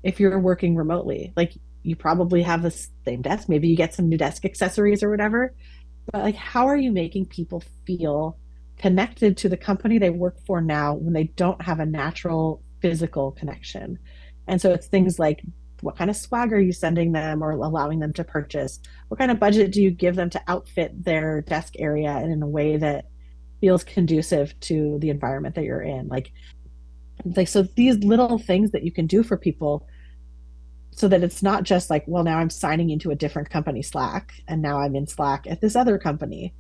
if you're working remotely. Like you probably have the same desk, maybe you get some new desk accessories or whatever, but like how are you making people feel connected to the company they work for now when they don't have a natural physical connection? And so it's things like what kind of swag are you sending them or allowing them to purchase? What kind of budget do you give them to outfit their desk area and in a way that feels conducive to the environment that you're in? Like so these little things that you can do for people so that it's not just like, well, now I'm signing into a different company Slack and now I'm in Slack at this other company.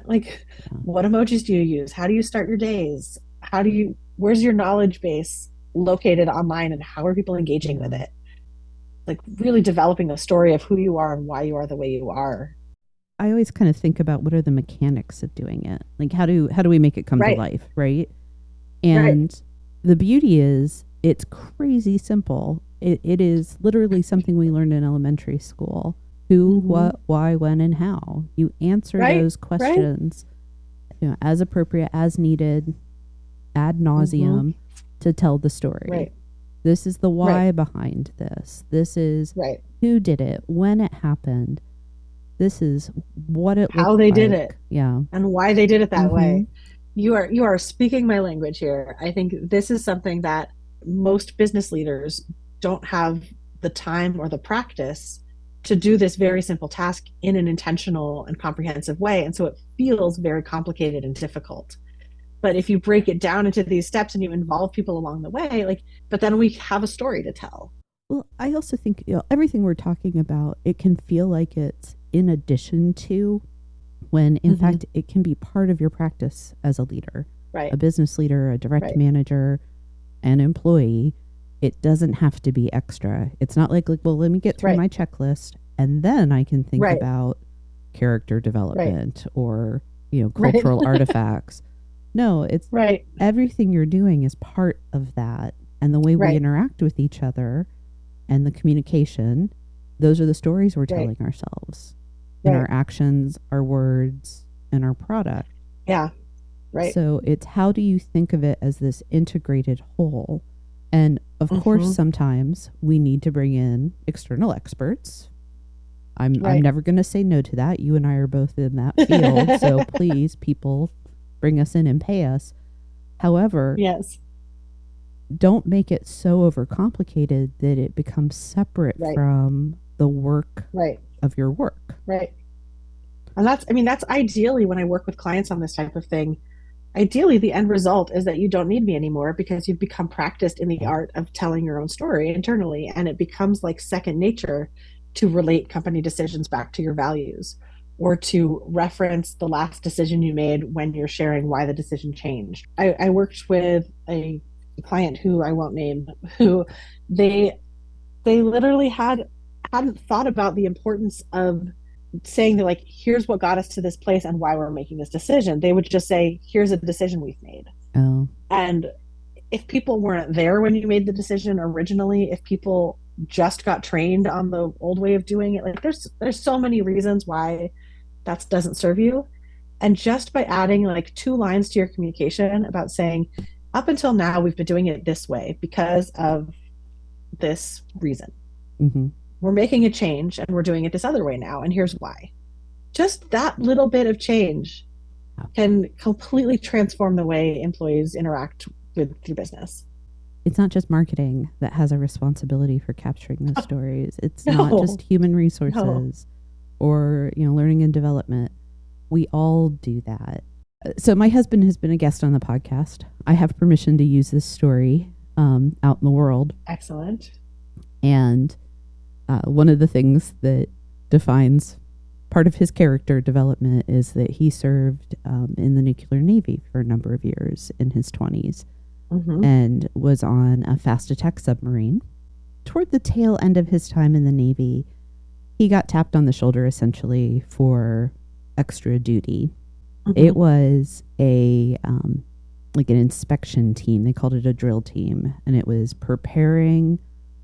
Like Yeah. what emojis do you use? How do you start your days? Where's your knowledge base located online and how are people engaging with Yeah. it? Like really developing the story of who you are and why you are the way you are. I always kind of think about what are the mechanics of doing it? Like how do we make it come to Right, life, right? right. And the beauty is it's crazy simple. It is literally something we learned in elementary school. Who, Mm-hmm. what, why, when, and how. You answer Right, those right. questions, as appropriate, as needed, ad Mm-hmm. nauseum to tell the story. Right, This is the right, why behind this. This is right. who did it, when it happened. This is what it How looked they did like. it Yeah. and why they did it that Mm-hmm. way. You are speaking my language here. I think this is something that most business leaders don't have the time or the practice to do this very simple task in an intentional and comprehensive way. And so it feels very complicated and difficult. But if you break it down into these steps and you involve people along the way, like, but then we have a story to tell. Well, I also think everything we're talking about, it can feel like it's in addition to, when in Mm-hmm. fact it can be part of your practice as a leader, a Right, business leader, a direct right, manager, an employee. It doesn't have to be extra. It's not like well, let me get through right, my checklist and then I can think right, about character right, development or, right, cultural artifacts. No, it's right, everything you're doing is part of that. And the way we right, interact with each other and the communication, those are the stories we're right, telling ourselves in right. our actions, our words, and our product. Yeah, right. So it's how do you think of it as this integrated whole? And of course, Mm-hmm. sometimes we need to bring in external experts. I'm Right. never going to say no to that. You and I are both in that field, so please, people, bring us in and pay us. However, Yes. don't make it so overcomplicated that it becomes separate Right. from the work Right. of your work. Right. And that's ideally when I work with clients on this type of thing. Ideally, the end result is that you don't need me anymore because you've become practiced in the Yeah. art of telling your own story internally. And it becomes like second nature to relate company decisions back to your values or to reference the last decision you made when you're sharing why the decision changed. I worked with a client who I won't name, who they they literally hadn't thought about the importance of saying that like here's what got us to this place and why we're making this decision. They would just say here's a decision we've made. Oh, And if people weren't there when you made the decision originally, if people just got trained on the old way of doing it, like there's so many reasons why that doesn't serve you. And just by adding like 2 lines to your communication about saying, up until now, we've been doing it this way because of this reason. Mm-hmm. We're making a change and we're doing it this other way now. And here's why. Just that little bit of change can completely transform the way employees interact with your business. It's not just marketing that has a responsibility for capturing those stories. It's not No, just human no. resources or, learning and development. We all do that. So my husband has been a guest on the podcast. I have permission to use this story out in the world. Excellent. And one of the things that defines part of his character development is that he served in the nuclear navy for a number of years in his 20s and was on a fast attack submarine. Toward the tail end of his time in the Navy, he got tapped on the shoulder essentially for extra duty. It was a like an inspection team. They called it a drill team, and it was preparing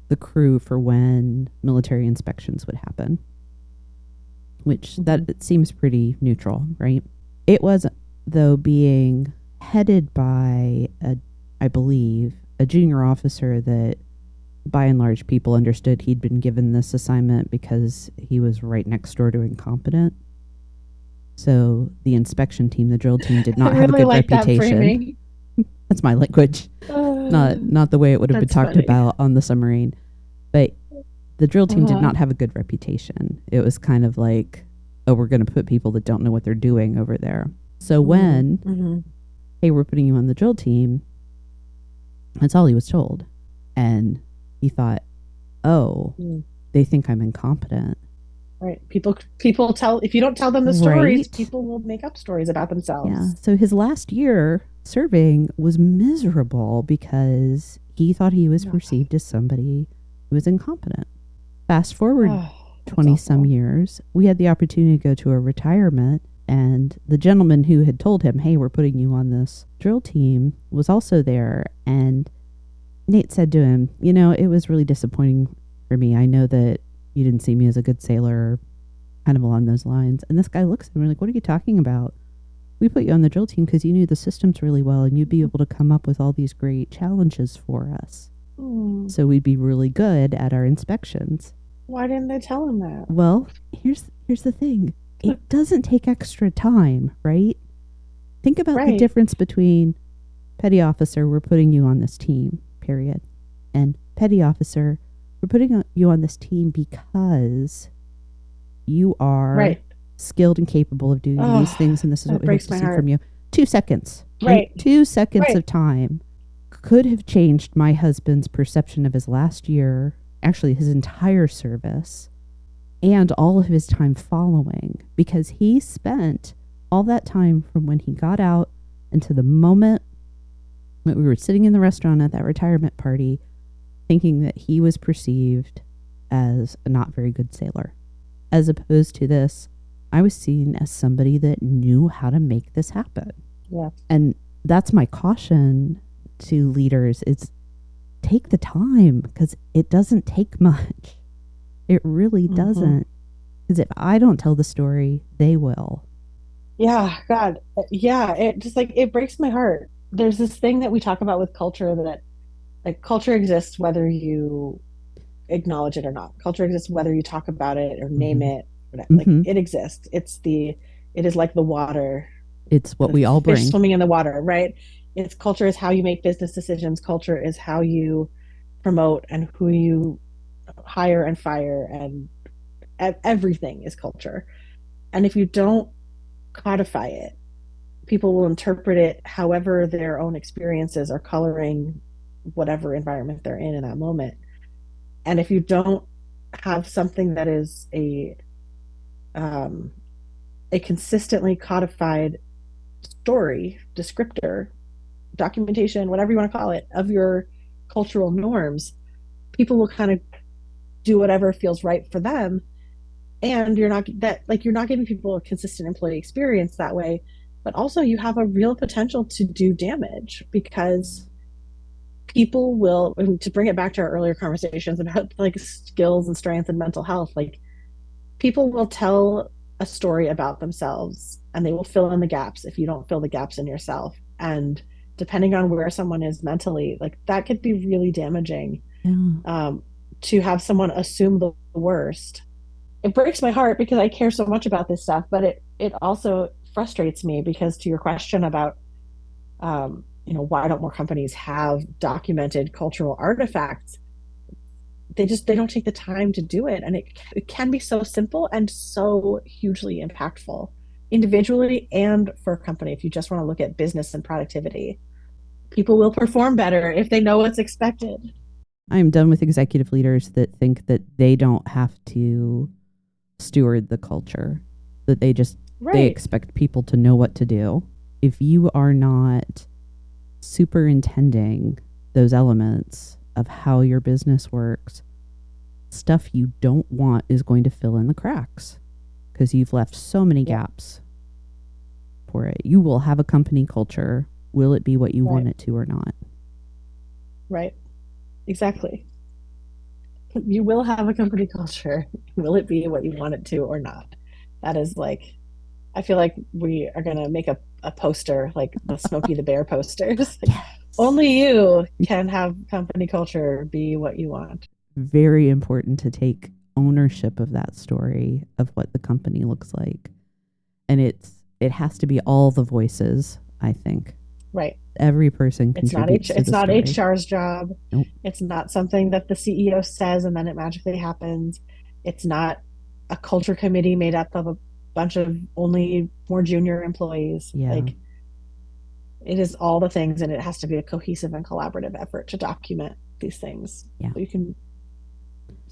the crew for when military inspections would happen, which that it seems pretty neutral, right? It was, though, being headed by I believe, a junior officer that by and large people understood he'd been given this assignment because he was right next door to incompetent. So the inspection team, the drill team, did not have really a good like reputation. That's my language. Not the way it would have been talked funny. about on the submarine. But the drill team did not have a good reputation. It was kind of like, oh, we're going to put people that don't know what they're doing over there. So when, hey, we're putting you on the drill team, that's all he was told. And he thought, oh, they think I'm incompetent. Right. People tell, if you don't tell them the stories, people will make up stories about themselves. Yeah. So his last year serving was miserable because he thought he was perceived as somebody who was incompetent. Fast forward 20 some years, we had the opportunity to go to a retirement, and the gentleman who had told him, hey, we're putting you on this drill team, was also there. And Nate said to him, it was really disappointing for me. I know that you didn't see me as a good sailor, kind of along those lines. And this guy looks at him like, what are you talking about? We put you on the drill team because you knew the systems really well and you'd be able to come up with all these great challenges for us. So we'd be really good at our inspections. Why didn't they tell him that? Well, here's the thing. It doesn't take extra time, right? Think about the difference between petty officer, we're putting you on this team, period. And petty officer, we're putting you on this team because you are skilled and capable of doing these things, and this is what we hope to see from you. 2 seconds. Right? 2 seconds of time could have changed my husband's perception of his last year, actually his entire service, and all of his time following, because he spent all that time from when he got out into the moment that we were sitting in the restaurant at that retirement party thinking that he was perceived as a not very good sailor. As opposed to this, I was seen as somebody that knew how to make this happen. Yeah. And that's my caution to leaders. It's take the time, because it doesn't take much. It really doesn't. Because if I don't tell the story, they will. Yeah, God. Yeah, it just it breaks my heart. There's this thing that we talk about with culture that culture exists whether you acknowledge it or not. Culture exists whether you talk about it or name it. It exists. It is like the water. It's what we all bring. Fish swimming in the water, right? It's culture is how you make business decisions. Culture is how you promote and who you hire and fire, and everything is culture. And if you don't codify it, people will interpret it however their own experiences are coloring whatever environment they're in that moment. And if you don't have something that is a consistently codified story, descriptor, documentation, whatever you want to call it, of your cultural norms, people will kind of do whatever feels right for them. And you're not giving people a consistent employee experience that way, but also you have a real potential to do damage, because people will, and to bring it back to our earlier conversations about skills and strengths and mental health, people will tell a story about themselves, and they will fill in the gaps if you don't fill the gaps in yourself. And depending on where someone is mentally, like that could be really damaging, Yeah. um, to have someone assume the worst. It breaks my heart because I care so much about this stuff, but it also frustrates me because to your question about, why don't more companies have documented cultural artifacts? They don't take the time to do it, and it can be so simple and so hugely impactful individually and for a company. If you just want to look at business and productivity, people will perform better if they know what's expected. I'm done with executive leaders that think that they don't have to steward the culture, that they Right. expect people to know what to do. If you are not superintending those elements of how your business works, stuff you don't want is going to fill in the cracks because you've left so many Yeah. gaps for it. You will have a company culture. Will it be what you want Right. it to or not? Right. Exactly. You will have a company culture. Will it be what you want it to or not? That is like, I feel like we are going to make a poster like the Smokey the Bear posters. Like, Yes. only you can have company culture be what you want. Very important to take ownership of that story of what the company looks like. And it has to be all the voices, I think. Right. Every person contributes to It's the not story. HR's job. Nope. It's not something that the CEO says and then it magically happens. It's not a culture committee made up of a bunch of only more junior employees. Yeah. Like, it is all the things, and it has to be a cohesive and collaborative effort to document these things. Yeah.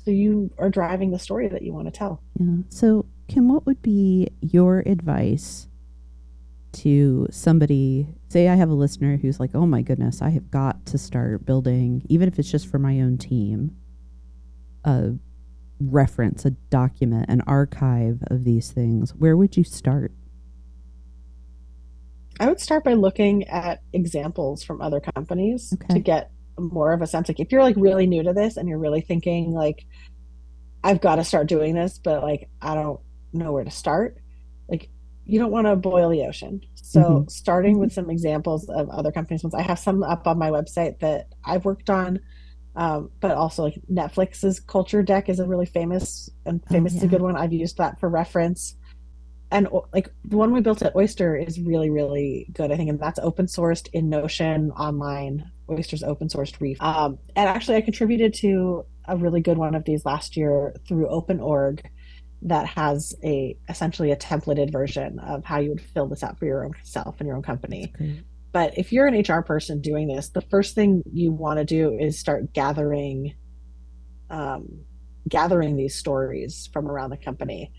So you are driving the story that you want to tell. Yeah. So, Kim, what would be your advice to somebody? Say I have a listener who's like, oh my goodness, I have got to start building, even if it's just for my own team, a reference, a document, an archive of these things. Where would you start? I would start by looking at examples from other companies to Okay. get more of a sense. Like, if you're like really new to this and you're really thinking like, I've got to start doing this, but like I don't know where to start. Like, you don't want to boil the ocean. Mm-hmm. So starting with some examples of other companies, ones I have some up on my website that I've worked on, but also like Netflix's culture deck is a really Oh, famously yeah. good one. I've used that for reference. And like the one we built at Oyster is really, really good, I think, and that's open sourced in Notion online. Oyster's open sourced Reef. And actually, I contributed to a really good one of these last year through OpenOrg that has a essentially a templated version of how you would fill this out for your own self and your own That's company. great. But if you're an HR person doing this, the first thing you want to do is start um, gathering these stories from around the company.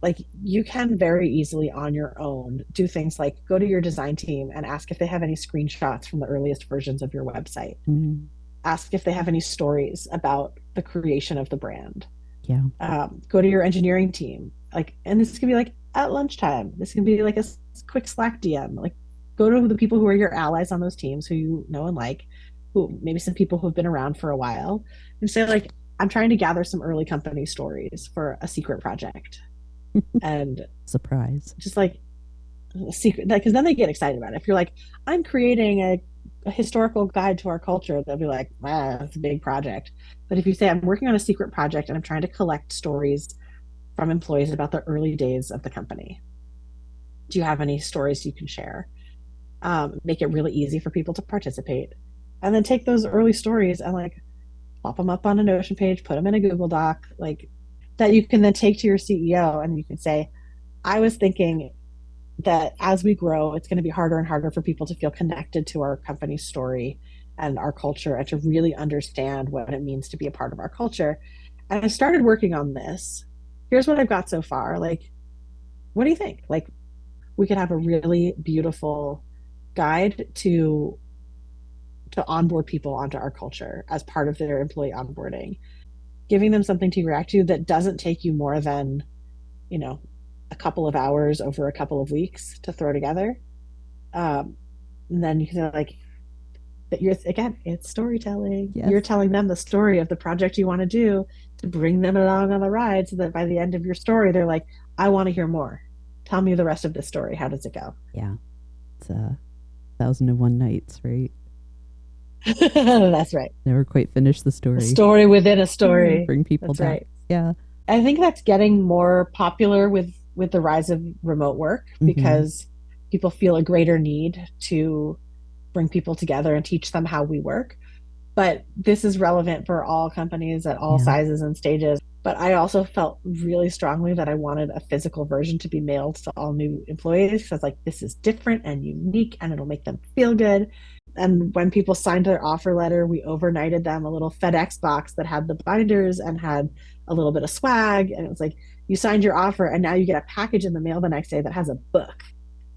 Like, you can very easily on your own do things like go to your design team and ask if they have any screenshots from the earliest versions of your website. Mm, Ask if they have any stories about the creation of the brand. yeah. Go to your engineering team, like, and this can be like at lunchtime. This can be like a quick Slack DM. Like, go to the people who are your allies on those teams who you know and like, who maybe some people who have been around for a while, and say like, I'm trying to gather some early company stories for a secret project, and Surprise. just like a secret, because then they get excited about it. If you're like, I'm creating a historical guide to our culture, they'll be like, ah, that's a big project. But if you say, I'm working on a secret project and I'm trying to collect stories from employees about the early days of the company, do you have any stories you can share? Make it really easy for people to participate, and then take those early stories and like plop them up on a Notion page, put them in a Google Doc, like that you can then take to your CEO and you can say, I was thinking that as we grow, it's going to be harder and harder for people to feel connected to our company's story and our culture and to really understand what it means to be a part of our culture. And I started working on this. Here's what I've got so far. Like, what do you think? Like, we could have a really beautiful guide to onboard people onto our culture as part of their employee onboarding, giving them something to react to that doesn't take you more than, you know, a couple of hours over a couple of weeks to throw together. And then you can like that you're again, it's storytelling. Yes. You're telling them the story of the project you want to do to bring them along on the ride so that by the end of your story, they're like, I want to hear more. Tell me the rest of this story. How does it go? Yeah. It's 1001 Nights, right? That's right. Never quite finished the A story. story within a story. Bring people That's back. right. Yeah. I think that's getting more popular with the rise of remote work Mm-hmm. because people feel a greater need to bring people together and teach them how we work. But this is relevant for all companies at all Yeah. sizes and stages. But I also felt really strongly that I wanted a physical version to be mailed to all new employees. So I was like, this is different and unique and it'll make them feel good. And when people signed their offer letter, we overnighted them a little FedEx box that had the binders and had a little bit of swag. And it was like, you signed your offer and now you get a package in the mail the next day that has a book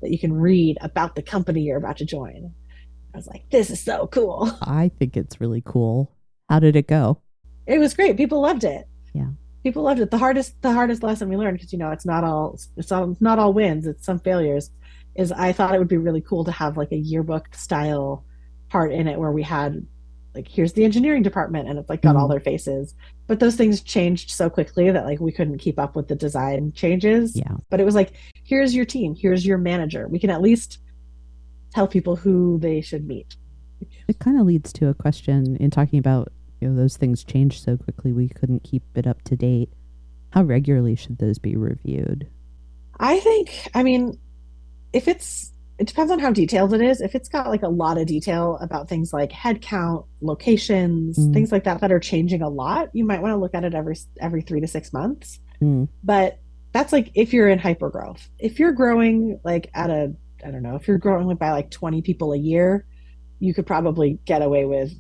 that you can read about the company you're about to join. I was like, this is so cool. I think it's really cool. How did it go? It was great. People loved it. Yeah. People loved it. The hardest lesson we learned, because it's not all wins, it's some failures, is I thought it would be really cool to have like a yearbook style part in it where we had like, here's the engineering department and it's like got all Mm, their faces. But those things changed so quickly that like we couldn't keep up with the design changes. yeah. But it was like, here's your team, here's your manager. We can at least tell people who they should meet. It kind of leads to a question in talking about, those things change so quickly we couldn't keep it up to date. How regularly should those be reviewed? I mean, if it depends on how detailed it is. If it's got like a lot of detail about things like headcount, locations, Mm, things like that that are changing a lot, you might want to look at it every 3 to 6 months. mm, But that's like if you're in hyper growth. If you're growing like at a, I don't know, if you're growing by like 20 people a year, you could probably get away with,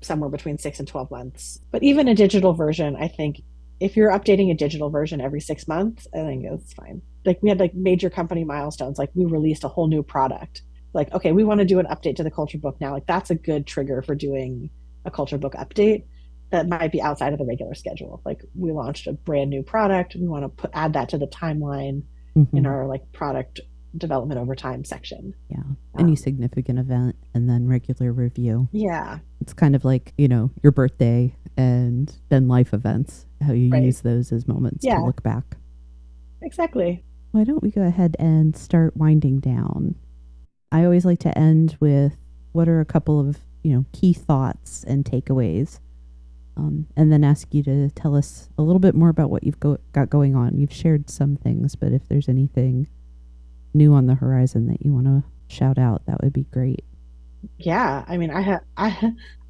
somewhere between 6 and 12 months. But even a digital version, I think if you're updating a digital version every 6 months, I think it's fine. Like we had like major company milestones, like we released a whole new product. Like, okay, we want to do an update to the culture book now. Like that's a good trigger for doing a culture book update that might be outside of the regular schedule. Like we launched a brand new product. We want to add that to the timeline in mm-hmm. our like product development over time section. Yeah. Any Um, significant event and then regular review. yeah, It's kind of like, your birthday and then life events, how you right. use those as moments to Yeah, look back. exactly. Why don't we go ahead and start winding down? I always like to end with what are a couple of, key thoughts and takeaways, and then ask you to tell us a little bit more about what got going on. You've shared some things, but if there's anything new on the horizon that you want to shout out, that would be great. Yeah, I mean, I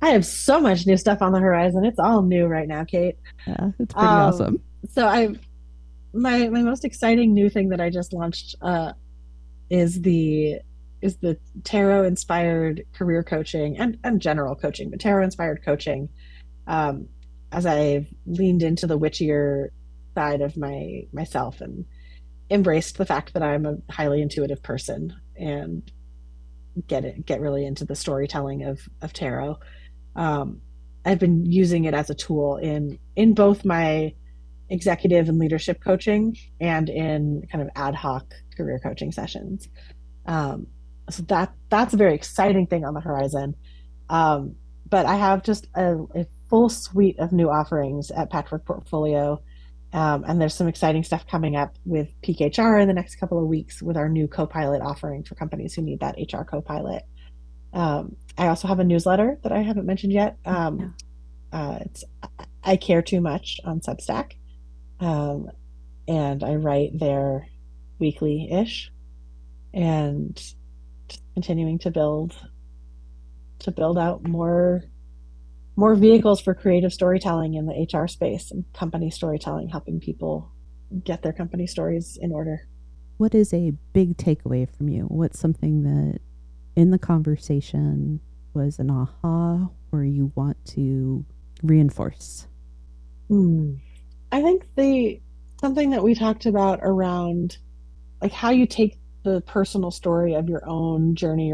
have so much new stuff on the horizon. It's all new right now, Kate. Yeah, it's pretty Um, awesome. so I my most exciting new thing that I just launched is the tarot inspired career coaching and general coaching, but tarot inspired coaching. Um, as I've leaned into the witchier side of myself and embraced the fact that I'm a highly intuitive person and get really into the storytelling of tarot. um, I've been using it as a tool in both my executive and leadership coaching and in kind of ad hoc career coaching sessions. Um, so that's a very exciting thing on the horizon. Um, but I have just a full suite of new offerings at Patchwork Portfolio. And there's some exciting stuff coming up with Peak HR in the next couple of weeks with our new co-pilot offering for companies who need that HR co-pilot. I also have a newsletter that I haven't mentioned yet. Yeah. It's I Care Too Much on Substack, um, and I write there weekly ish, and just continuing to build out more vehicles for creative storytelling in the HR space and company storytelling, helping people get their company stories in order. What is a big takeaway from you? What's something that in the conversation was an aha or you want to reinforce? Hmm. I think the something that we talked about around like how you take the personal story of your own journey,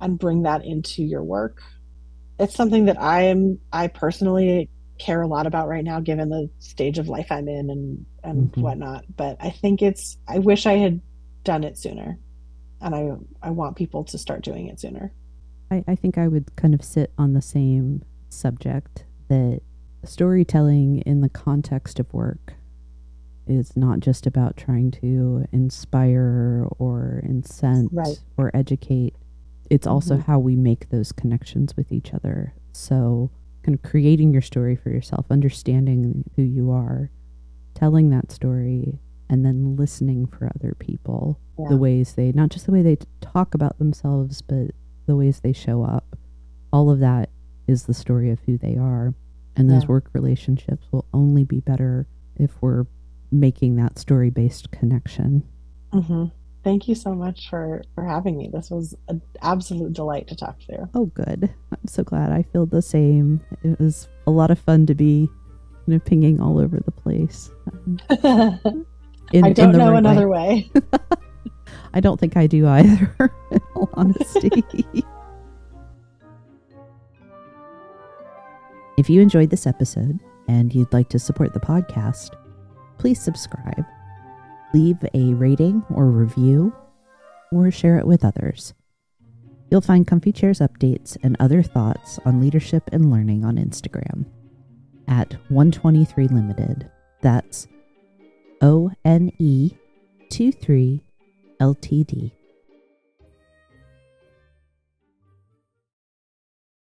and bring that into your work. It's something that I personally care a lot about right now, given the stage of life I'm in and Mm-hmm. whatnot. But I wish I had done it sooner, and I want people to start doing it sooner. I think I would kind of sit on the same subject that storytelling in the context of work is not just about trying to inspire or incent Right. or educate. It's also Mhm. how we make those connections with each other. So kind of creating your story for yourself, understanding who you are, telling that story, and then listening for other people. Yeah. The ways they, not just the way they talk about themselves, but the ways they show up. All of that is the story of who they are. And those Yeah. work relationships will only be better if we're making that story-based connection. Mhm. Thank you so much for having me. This was an absolute delight to talk through. Oh, good. I'm so glad. I feel the same. It was a lot of fun to be kind of pinging all over the place. I In don't the know right another way. I don't think I do either, in all honesty. If you enjoyed this episode and you'd like to support the podcast, please subscribe, leave a rating or review, or share it with others. You'll find Comfy Chairs updates and other thoughts on leadership and learning on Instagram at 123 Limited. That's ONE23 LTD.